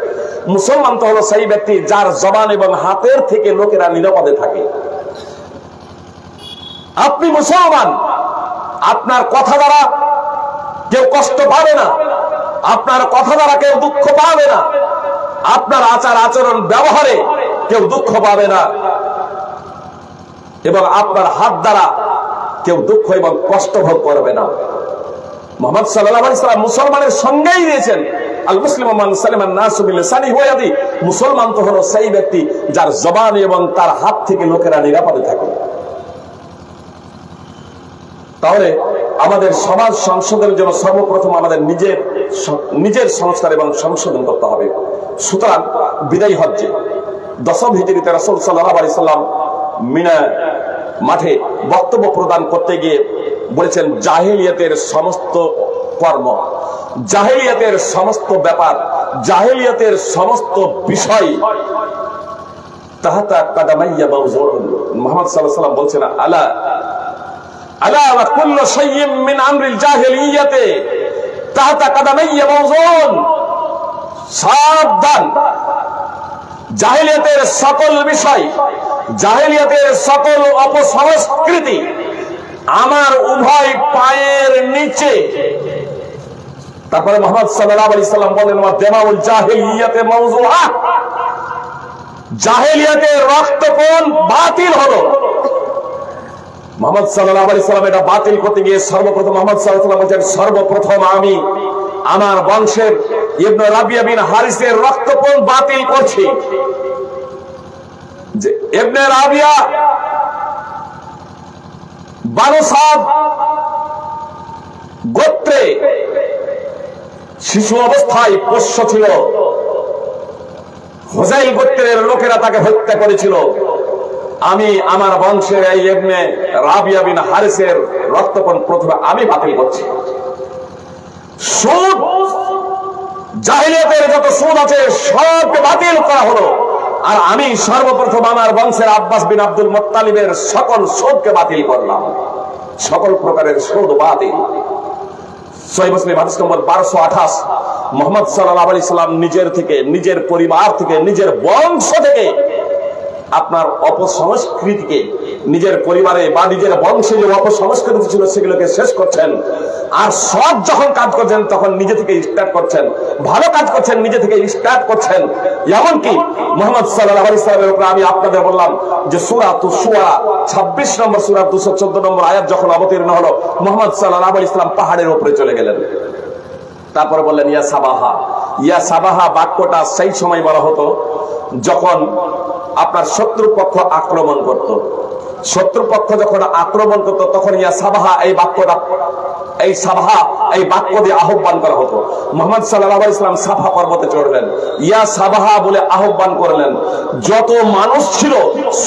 মুসলমান তো হলো সেই ব্যক্তি যার জবান এবং হাতের থেকে লোকেরা নিরাপদে থাকে। আপনি মুসলমান, আপনার কথা দ্বারা কেউ কষ্ট পাবে না, আপনার কথা দ্বারা কেউ দুঃখ পাবে না, আপনার আচার আচরণ ব্যবহারে কেউ দুঃখ পাবে না, এবং আপনার হাত দ্বারা কেউ দুঃখ এবং কষ্ট ভোগ করবে না। মুহাম্মদ সাল্লাল্লাহু আলাইহি সাল্লাম মুসলমানের সঙ্গেই দিয়েছেন, আল মুসলিমু মান সালিমান নাসু মিন লিসানিহি ওয়া ইয়াদিহি, মুসলমান তো হলো সেই ব্যক্তি যার জবান এবং তার হাত থেকে লোকেরা নিরাপদে থাকে। তাহলে আমাদের সমাজ সংশোধনের জন্য সর্বপ্রথম আমাদের নিজের সংস্কার এবং সংশোধন করতে হবে। সুতরাং বিদায়ী হজ্জে 10ম হিজরিতে রাসূল সাল্লাল্লাহু আলাইহি সাল্লাম মিনা মাঠে বক্তব্য প্রদান করতে গিয়ে বলেছেন, জাহেলিয়াতের সমস্ত কর্ম, জাহেলিয়াতের সমস্ত ব্যাপার, জাহেলিয়াতের সমস্ত বিষয় তাহাতা কাদামাইয়া মাওজুন। মুহাম্মদ সাল্লাল্লাহু আলাইহি সাল্লাম বলছেন, আলা আলা ওয়া কুল্লু শাইইন মিন আমরিল জাহিলিয়াতি তাহাতা কাদামাইয়া মাওজুন, সাবধান, জাহেলিয়াতের সকল বিষয়, জাহেলিয়াতের সকল অপসংস্কৃতি আমার উভয় পায়ের নিচে। তারপরে মুহাম্মদ সাল্লাল্লাহু আলাইহি সাল্লাম বলেন, ওয়া দামাউল জাহিলিয়াতি মাওজুআ, জাহেলিয়াতের রক্তপণ বাতিল হলো। মুহাম্মদ সাল্লাল্লাহু আলাইহি সাল্লাম এটা বাতিল করতে গিয়ে সর্বপ্রথম মুহাম্মদ সাল্লাল্লাহু আলাইহি সাল্লাম বলেন, সর্বপ্রথম আমি আমার বংশের ইবনে রাবিয়া বিন হারিসের রক্তপণ বাতিল করছি। যে ইবনে রাবিয়া বানু সাদ গোত্রে শিশু অবস্থায় পোষ্য ছিল, হুযাইল গোত্রের লোকেরা তাকে হত্যা করেছিল। আমি আমার বংশের এই ইবনে রাবিয়া বিন হারিসের রক্তপণ প্রথমে আমি বাতিল করছি। সুদ, জাহেলিয়াতের যত সুদ আছে সবকে বাতিল করা হলো, আর আমি সর্বপ্রথম আমার বংশের আব্বাস বিন আব্দুল মুত্তালিবের সকল সুদকে বাতিল করলাম। সকল প্রকারের সুদ বাতিল। সহিহ মুসলিম হাদিস নম্বর 1228। মুহাম্মদ সাল্লাল্লাহু আলাইহি সাল্লাম নিজের থেকে, নিজের পরিবার থেকে, নিজের বংশ থেকে আপনার অপসংস্কৃতিকে, নিজের পরিবারে বা নিজের বংশে যে অপসংস্কৃতি ছিল সেগুলোকে শেষ করছেন। আর সব যখন কাজ করছেন তখন নিজে থেকে স্টার্ট করছেন, ভালো কাজ করছেন নিজে থেকে স্টার্ট করছেন। এমনকি মুহাম্মদ সাল্লাল্লাহু আলাইহি সাল্লামের উপরে আমি আপনাদের বললাম যে সূরাতুশ শুআরা 26 নম্বর সূরা 214 নম্বর আয়াত যখন অবতীর্ণ হলো, মুহাম্মদ সাল্লাল্লাহু আলাইহি সাল্লাম পাহাড়ের উপরে চলে গেলেন। তারপরে বললেন, ইয়া সাবাহা। ইয়া সাবাহা বাক্যটা সেই সময় বলা হতো যখন আপনার শত্রুপক্ষ আক্রমণ করত। শত্রুপক্ষ যখন আক্রমণ করত তখন ইয়া সাবাহা এই বাক্যটা, এই সাবাহা এই বাক্য দিয়ে আহ্বান করা হতো। মুহাম্মদ সাল্লাল্লাহু আলাইহি সাল্লাম সাফা পর্বতে চড়লেন, ইয়া সাবাহা বলে আহ্বান করলেন। যত মানুষ ছিল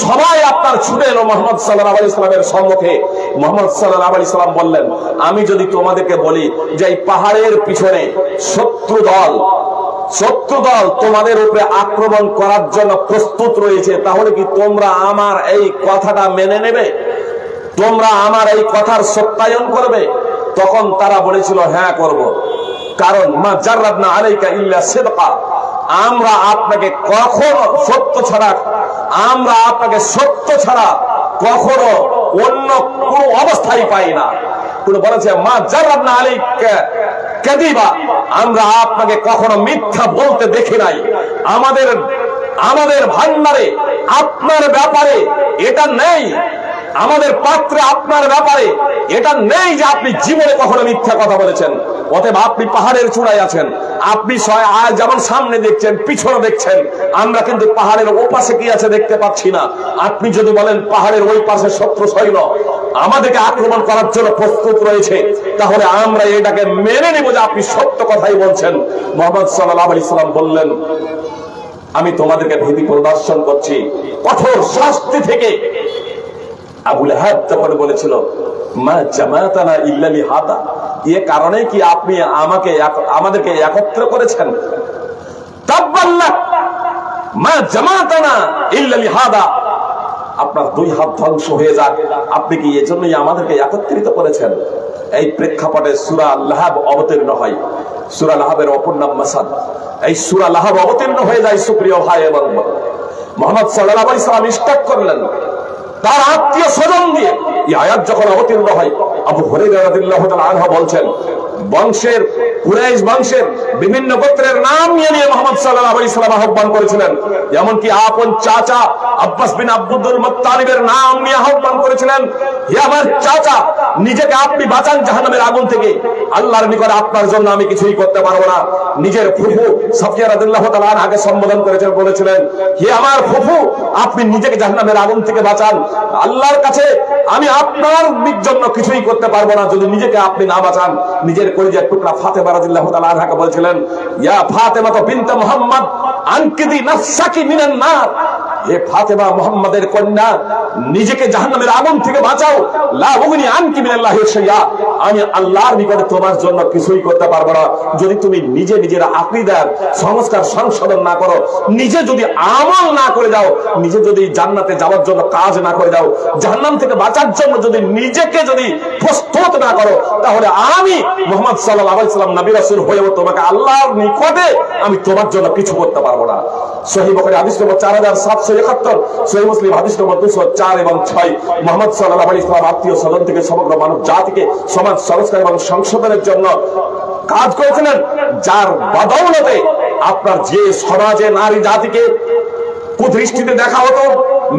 সবাই আপনার ছুটে এলো মুহাম্মদ সাল্লাল্লাহু আলাইহি সাল্লামের সম্মুখে। মুহাম্মদ সাল্লাল্লাহু আলাইহি সাল্লাম বললেন, আমি যদি তোমাদেরকে বলি যে এই পাহাড়ের পিছনে শত্রু দল তোমাদের উপরে আক্রমণ করার জন্য প্রস্তুত রয়েছে, তাহলে কি তোমরা আমার এই কথাটা মেনে নেবে? তোমরা আমার এই কথার সত্যায়ন করবে? তখন তারা বলেছিল, হ্যাঁ করব। কারণ মা জাররাবনা আলাইকা ইল্লা সিদকা, আমরা আপনাকে কখনো সত্য ছাড়া কখনো অন্য কোনো অবস্থায় পাই না। উনি বলেছে মা জাররাবনা আলাইকা কাযিবা, আমরা আপনাকে কখনো মিথ্যা বলতে দেখি নাই। আমাদের ভান্ডারে আপনার ব্যাপারে এটা নেই, আমাদের পাত্রে আপনার ব্যাপারে এটা নেই যে আপনি জীবনে কখনো মিথ্যা কথা বলেছেন। অতএব আপনি পাহাড়ের চূড়ায় আছেন, আপনি যেমন সামনে দেখছেন পিছনে দেখছেন, আমরা কিন্তু পাহাড়ের ওপাশে কি আছে দেখতে পাচ্ছি না। আপনি যদি বলেন পাহাড়ের ওই পাশে শত্রু সৈন্য আমাদেরকে আক্রমণ করার জন্য প্রস্তুত রয়েছে, তাহলে আমরা এটাকে মেনে নেব যে আপনি সত্য কথাই বলছেন। মুহাম্মদ সাল্লাল্লাহু আলাইহি সাল্লাম বললেন, আমি তোমাদেরকে ভীতি প্রদর্শন করছি কঠোর শাস্তি থেকে। আবু লাহাব তখন বলেছিল মা জামাতানা ইল্লা লিহাদা, এ কারণে কি আপনি আমাদেরকে একত্র করেছেন? তাব্বাল্লাক মা জামাতানা ইল্লা লিহাদা, আপনার দুই হাত ধ্বংস হয়ে যাক, আপনি কি এজন্যই আমাদেরকে একত্রিত করেছেন? এই প্রেক্ষাপটে সূরা লাহাব অবতীর্ণ হয়। সূরা লাহাবের অপর নাম মাসাদ। এই সূরা লাহাব অবতীর্ণ হয়ে যায় সুপ্রিয় ভাই এবং মুহাম্মদ সাল্লাল্লাহু আলাইহি সাল্লাম ইশতাক করলেন তার আত্মীয় স্বজন দিয়ে। এই আয়াত যখন অবতীর্ণ হয়, আবু হুরায়রা রাদিয়াল্লাহু তাআলা আনহু বলছেন, বংশের কুরাইশ বংশের বিভিন্ন গোত্রের নাম নিয়ে মুহাম্মদ সাল্লাল্লাহু আলাইহি সাল্লাম আহ্বান করেছিলেন। এমনকি আপন চাচা আব্বাস বিন আব্দুল মুত্তালিবের নাম নিয়ে আহ্বান করেছিলেন, হে আমার চাচা, নিজেকে আপনি বাঁচান জাহান্নামের আগুন থেকে, আল্লাহর নিকটে আপনার জন্য আমি কিছুই করতে পারবো না। নিজের ফুফু সাফিয়া রাদিয়াল্লাহু তাআলা আনহাকে সম্বোধন করেছেন, বলেছিলেন, হে আমার ফুফু, আপনি নিজেকে জাহান্নামের আগুন থেকে বাঁচান, আল্লাহর কাছে আমি আপনার জন্য কিছুই করতে পারবো না যদি নিজেকে আপনি না বাঁচান। নিজের কলিজার টুকরা ফাতেমা রাদিয়াল্লাহু তাআলা আনহাকে বলছিলেন, ইয়া ফাতেমা বিনতে মুহাম্মদ আনকিদি নাফসাকি মিনান নার, হে ফাতেমা মুহাম্মাদের কন্যা, নিজেকে জাহান্নামের আগুন থেকে বাঁচাও। লা উগনি আনকি মিনাল্লাহি শাইআ, আমি আল্লাহর নিকটে তোমার জন্য কিছুই করতে পারবো না যদি তুমি নিজের আকীদার সংস্কার সংশোধন না করো, নিজে যদি আমল না করে যাও, নিজে যদি জান্নাতে যাওয়ার জন্য কাজ না করে যাও, জাহান্নাম থেকে বাঁচার জন্য যদি নিজেকে প্রস্তুত না করো, তাহলে আমি মুহাম্মদ সাল্লাল্লাহু আলাইহি সাল্লাম নবী রাসূল হয়েও তোমাকে আল্লাহর নিকটে আমি তোমার জন্য কিছু করতে পারবো না। সহিহ বুখারী হাদিস নম্বর 4771, সহিহ মুসলিম হাদিস নম্বর 204 এবং 6। মুহাম্মদ সাল্লাল্লাহু আলাইহি সাল্লাম আত্মীয় স্বজন থেকে সমগ্র মানব জাতিকে সমাজ সংস্কার এবং সংশোধনের জন্য কাজ করেছিলেন, যার বদৌলতে আপনার যে সমাজে নারী জাতিকে কুদৃষ্টিতে দেখা হতো,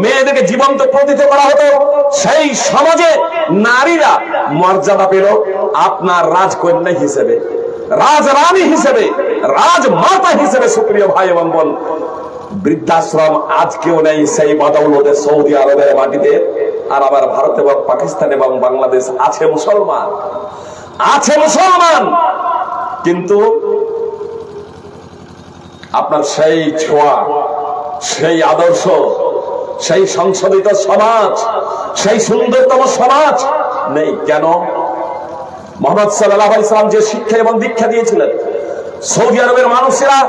মেয়েদেরকে জীবন্ত প্রতীত করা হতো, সেই সমাজে নারীরা মর্যাদা পেল আপনার রাজকন্যা হিসেবে, রাজরানী হিসেবে, রাজমাতা হিসেবে। সুপ্রিয় ভাই এবং বোন, বৃদ্ধাশ্রম আজকেও নেই সেই বদৌলতে সৌদি আরবের মাটিতে। আর আবার ভারত এবং পাকিস্তান এবং বাংলাদেশ আছে মুসলমান, কিন্তু আপনার সেই ছোঁয়া, সেই আদর্শ, সেই সংশোধিত সমাজ, সেই সুন্দরতম সমাজ নেই। কেন? মুহাম্মদ সাল্লাল্লাহু আলাইহি সাল্লাম যে শিক্ষা এবং দীক্ষা দিয়েছিলেন, সৌদি আরবের মানুষেরা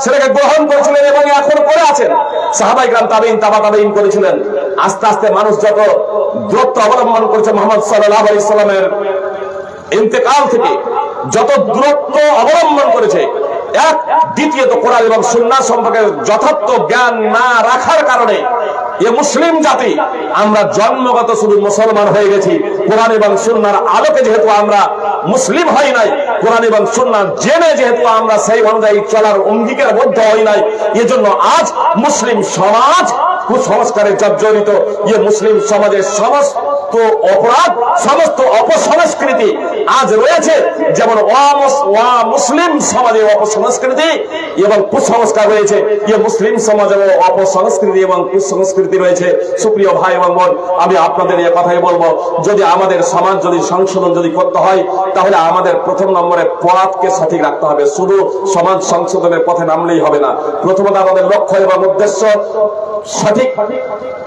সেটাকে গ্রহণ করেছিলেন এবং এখন করে আছেন। সাহাবায়ে কেরাম তাবেঈন, তাবা তাবেঈন করেছিলেন। আস্তে আস্তে মানুষ যত দূরত্ব অবলম্বন করেছে মুহাম্মদ সাল্লাল্লাহু আলাইহি সাল্লামের ইন্তেকাল থেকে, যত দূরত্ব অবলম্বন করেছে, এক দ্বিতীয়ত কোরআন এবং সুন্নাহ সম্পর্কে যথার্থ জ্ঞান না রাখার কারণে এ মুসলিম জাতি আমরা জন্মগত শুধু মুসলমান হয়ে গেছি, কোরআন এবং সুন্নাহর আলোকে যেহেতু আমরা মুসলিম হই নাই, কোরআন এবং সুন্নাহ জেনে যেহেতু আমরা সেই অনুযায়ী চলার অঙ্গীকারবদ্ধ হই নাই, এজন্য আজ মুসলিম সমাজ কুসংস্কারে জর্জরিত। মুসলিম সমাজের সমস্ত অপরাধ, সমস্ত অপসংস্কৃতি আজ রয়েছে, যেমন মুসলিম সমাজে অপসংস্কৃতি এবং কুসংস্কার রয়েছে, মুসলিম সমাজে অপসংস্কৃতি এবং কুসংস্কৃতি রয়েছে। সুপ্রিয় ভাই এবং বোন, আমি আপনাদের এই কথাই বলবো, যদি আমাদের সমাজ সংশোধন করতে হয়, তাহলে আমাদের প্রথম নম্বরে পথকে সঠিক রাখতে হবে। শুধু সমাজ সংশোধনের পথে নামলেই হবে না। প্রথমত আমাদের লক্ষ্য এবং উদ্দেশ্য সঠিক,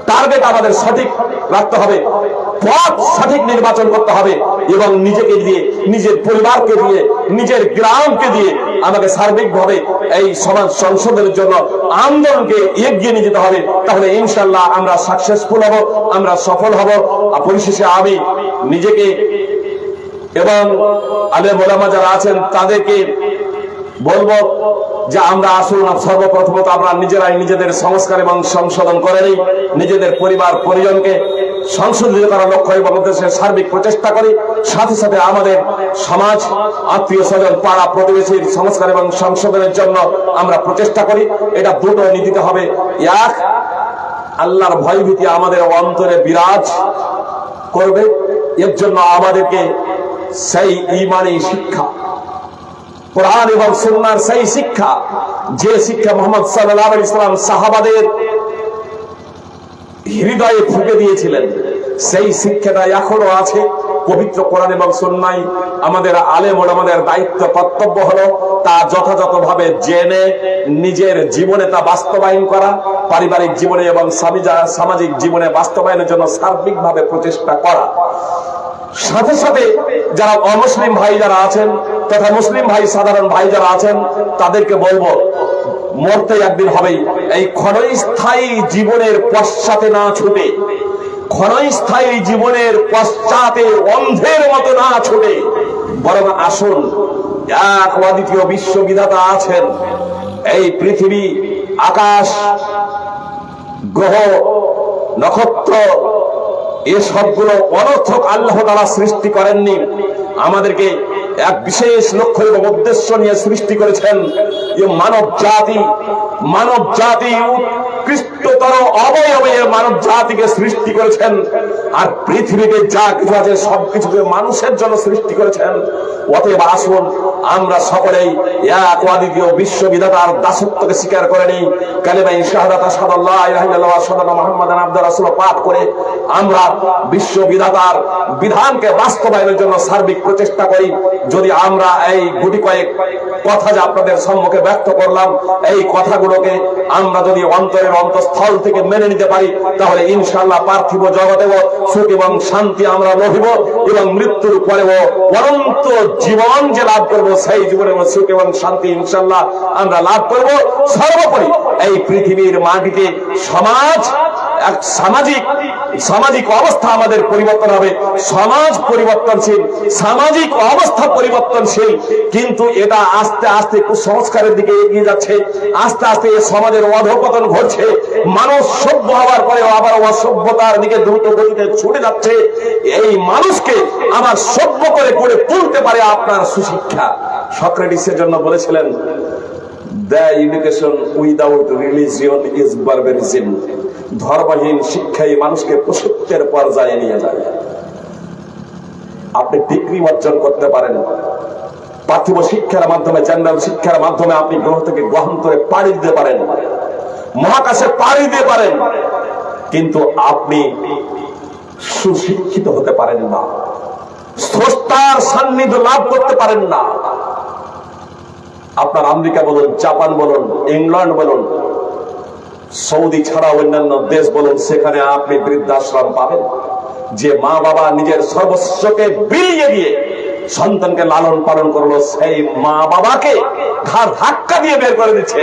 টার্গেট আমাদের সঠিক রাখতে হবে, পথ সঠিক নির্বাচন করতে হবে এবং নিজেকে দিয়ে, নিজের পরিবারকে দিয়ে, নিজের গ্রামকে দিয়ে আমাকে সার্বিকভাবে এই সমাজ সংশোধনের জন্য আন্দোলনকে এগিয়ে নিয়ে যেতে হবে। তাহলে ইনশাআল্লাহ আমরা সাকসেসফুল হব, আমরা সফল হব। পরিশেষে আমি নিজেকে এবং আলেম ওলামা যারা আছেন তাদেরকে বলবো যে আমরা আসুন সর্বপ্রথমত আমরা নিজেরাই নিজেদের সংস্কার এবং সংশোধন করে নিই, নিজেদের পরিবার পরিজনকে সংশোধিত করার লক্ষ্য এবং উদ্দেশ্যে সার্বিক প্রচেষ্টা করি। সাথে সাথে আমাদের সমাজ, আত্মীয় স্বজন, পাড়া প্রতিবেশীর সংস্কার এবং সংশোধনের জন্য আমরা প্রচেষ্টা করি। এটা দুটো নীতিতে হবে। এক, আল্লাহর ভয়ভীতি আমাদের অন্তরে বিরাজ করবে। এর জন্য আমাদেরকে সেই ঈমানী শিক্ষা, কোরআন এবং সুন্নাহর সেই শিক্ষা, যে শিক্ষা মুহাম্মদ সাল্লাল্লাহু আলাইহি ওয়াসাল্লাম সাহাবাদের হৃদয়ে ফুঁকে দিয়েছিলেন, সেই শিক্ষাটা এখনো আছে পবিত্র কোরআন এবং সুন্নাহয়। আমাদের আলেম ওলামাদের দায়িত্ব, কর্তব্য হলো তা যথাযথভাবে জেনে নিজের জীবনে তা বাস্তবায়ন করা, পারিবারিক জীবনে এবং সামাজিক জীবনে বাস্তবায়নের জন্য সার্বিকভাবে প্রচেষ্টা করা। সাথে সাথে যারা অমুসলিম ভাই যারা আছেন তথা মুসলিম ভাই সাধারণ ভাই যারা আছেন তাদেরকে বলবো, মরতে একদিন হবেই। এই ক্ষণস্থায়ী জীবনের পশ্চাতে না ছুটে, ক্ষণস্থায়ী জীবনের পশ্চাতে অন্ধের মতো না ছুটে, বরং আসুন, এক অদ্বিতীয় বিশ্ববিধাতা আছেন। এই পৃথিবী, আকাশ, গ্রহ, নক্ষত্র, এসবগুলো অনর্থক আল্লাহ তাআলা সৃষ্টি করেননি। আমাদেরকে এক বিশেষ লক্ষ্য এবং উদ্দেশ্য নিয়ে সৃষ্টি করেছেন। মানব জাতি উৎকৃষ্টতর অবয়বে মানব জাতিকে সৃষ্টি করেছেন। আর পৃথিবীতে যা কিছু আছে সবকিছুকে মানুষের জন্য সৃষ্টি করেছেন। অতএব আসুন আমরা সকলেই এক অদ্বিতীয় বিশ্ববিধাতার দাসত্বকে স্বীকার করে নিই। কালিমা শাহাদাত আশহাদু আল্লা ইলাহা ইল্লাল্লাহ ওয়া আশহাদু আন্না মুহাম্মাদান আবদুহু ওয়া রাসূলুহু পাঠ করে আমরা বিশ্ববিধাতার বিধানকে বাস্তবায়নের জন্য সার্বিক প্রচেষ্টা করি। যদি আমরা এই গুটি কয়েক কথা যা আপনাদের সম্মুখে ব্যক্ত করলাম, এই কথাগুলোকে আমরা যদি অন্তরের অন্তঃস্থল থেকে মেনে নিতে পারি, তাহলে ইনশাআল্লাহ পার্থিব জগতেও সুখ এবং শান্তি আমরা লভিব এবং মৃত্যুর পরেও অনন্ত জীবন যে লাভ করব, সেই জীবনের সুখ এবং শান্তি ইনশাআল্লাহ আমরা লাভ করব। সর্বোপরি এই পৃথিবীর মাটিতে এক সামাজিক অবস্থা আমাদের পরিবর্তন হবে। সমাজ পরিবর্তনশীল, সামাজিক অবস্থা পরিবর্তনশীল, কিন্তু এটা আস্তে আস্তে কুসংস্কারের দিকে এগিয়ে যাচ্ছে। আস্তে আস্তে এই সমাজের অধঃপতন ঘটছে। মানুষ সভ্য হওয়ার পরে আবার অসভ্যতার দিকে দ্রুত গতিতে ছুটে যাচ্ছে। এই মানুষকে আবার সভ্য করে গড়ে তুলতে পারে আপনার সুশিক্ষা। সক্রেটিসের জন্য বলেছিলেন, The education without religion is barbarism. ধর্মহীন শিক্ষাই মানুষকে পশুত্বের পর্যায়ে নিয়ে যায়। আপনি ডিগ্রি অর্জন করতে পারেন, পার্থিব শিক্ষার মাধ্যমে, জেনারেল শিক্ষার মাধ্যমে আপনি গ্রহ থেকে গ্রহান্তরে পাড়ি দিতে পারেন, মহাকাশে পাড়ি দিতে পারেন, কিন্তু আপনি সুশিক্ষিত হতে পারেন না, স্রষ্টার সান্নিধ্য লাভ করতে পারেন না। আপনার আমেরিকা বলুন, জাপান বলুন, ইংল্যান্ড বলুন, সৌদি ছাড়া অন্যান্য দেশ বলুন, সেখানে আপনি বৃদ্ধাশ্রম পাবেন। যে মা বাবা নিজের সর্বস্বকে বিলিয়ে দিয়ে সন্তানকে লালন পালন করলো, সেই মা বাবাকে ঘাড় ধাক্কা দিয়ে বের করে দিচ্ছে।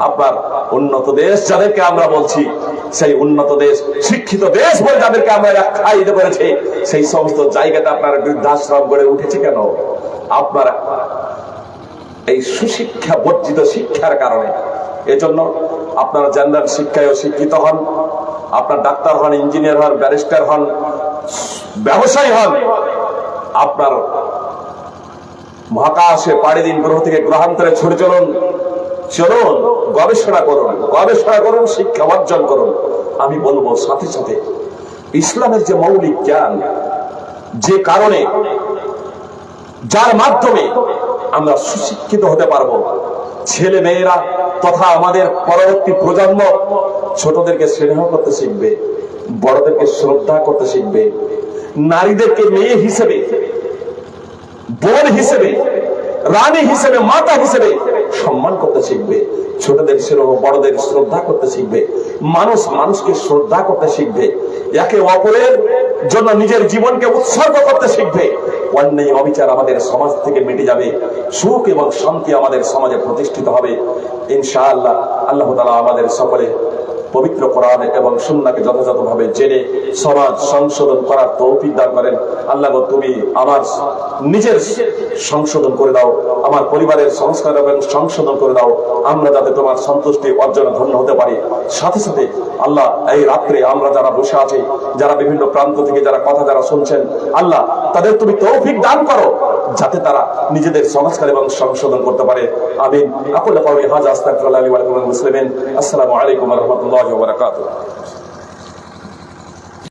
আপনার উন্নত দেশ যাদেরকে আমরা বলছি, সেই উন্নত দেশ, শিক্ষিত দেশ বলে যাদেরকে আমরা আখ্যায়িত করেছি, সেই সমস্ত জায়গাতে আপনার বৃদ্ধাশ্রম গড়ে উঠেছে কেন? আপনার এই সুশিক্ষা বর্জিত শিক্ষার কারণে। এজন্য আপনারা জেনারেল শিক্ষায় শিক্ষিত হন, আপনার ডাক্তার হন, ইঞ্জিনিয়ার হন, ব্যারিস্টার হন, ব্যবসায়ী হন, আপনার মহাকাশে পাড়ি দিন, গ্রহ থেকে গ্রহান্তরে ছুটে চলুন, গবেষণা করুন, শিক্ষা অর্জন করুন। আমি বলবো সাথে সাথে ইসলামের যে মৌলিক জ্ঞান, যে কারণে, যার মাধ্যমে আমরা সুশিক্ষিত হতে পারবো, ছেলে মেয়েরা তথা আমাদের পরবর্তী প্রজন্ম ছোটদেরকে স্নেহ করতে শিখবে, বড়দেরকে শ্রদ্ধা করতে শিখবে, নারীদেরকে মেয়ে হিসেবে, বোন হিসেবে, রানী হিসেবে, মাতা হিসেবে সম্মান করতে শিখবে, ছোটদের স্নেহ, বড়দের শ্রদ্ধা করতে শিখবে, মানুষকে শ্রদ্ধা করতে শিখবে, একে অপরের জন্য নিজের জীবনকে উৎসর্গ করতে শিখবে। অন্যায় অবিচার আমাদের সমাজ থেকে মিটে যাবে, সুখ এবং শান্তি আমাদের সমাজে প্রতিষ্ঠিত হবে ইনশাআল্লাহ। আল্লাহ তাআলা আমাদের সকলে পবিত্র কোরআন এবং সুন্নাহকে যথাযথভাবে জেনে সমাজ সংশোধন করার তৌফিক দান করেন। আল্লাহ গো, তুমি আমার নিজের সংশোধন করে দাও, আমার পরিবারের সংস্কার এবং সংশোধন করে দাও, আমরা যাতে তোমার সন্তুষ্টি অর্জনে ধন্য হতে পারি। সাথে সাথে আল্লাহ, এই রাত্রে আমরা যারা বসে আছি, যারা বিভিন্ন প্রান্ত থেকে যারা কথা যারা শুনছেন, আল্লাহ তাদের তুমি তৌফিক দান করো যাতে তারা নিজেদের সংস্কার এবং সংশোধন করতে পারে। আমিন। আকুলু কাওলি হাযা আস্তাগফিরুল্লাহ লি ওয়া লাকুম ওয়া লিল মুসলিমিন। আসসালামু আলাইকুম ওয়া রাহমাতুল্লাহি ওয়া বারাকাতুহু।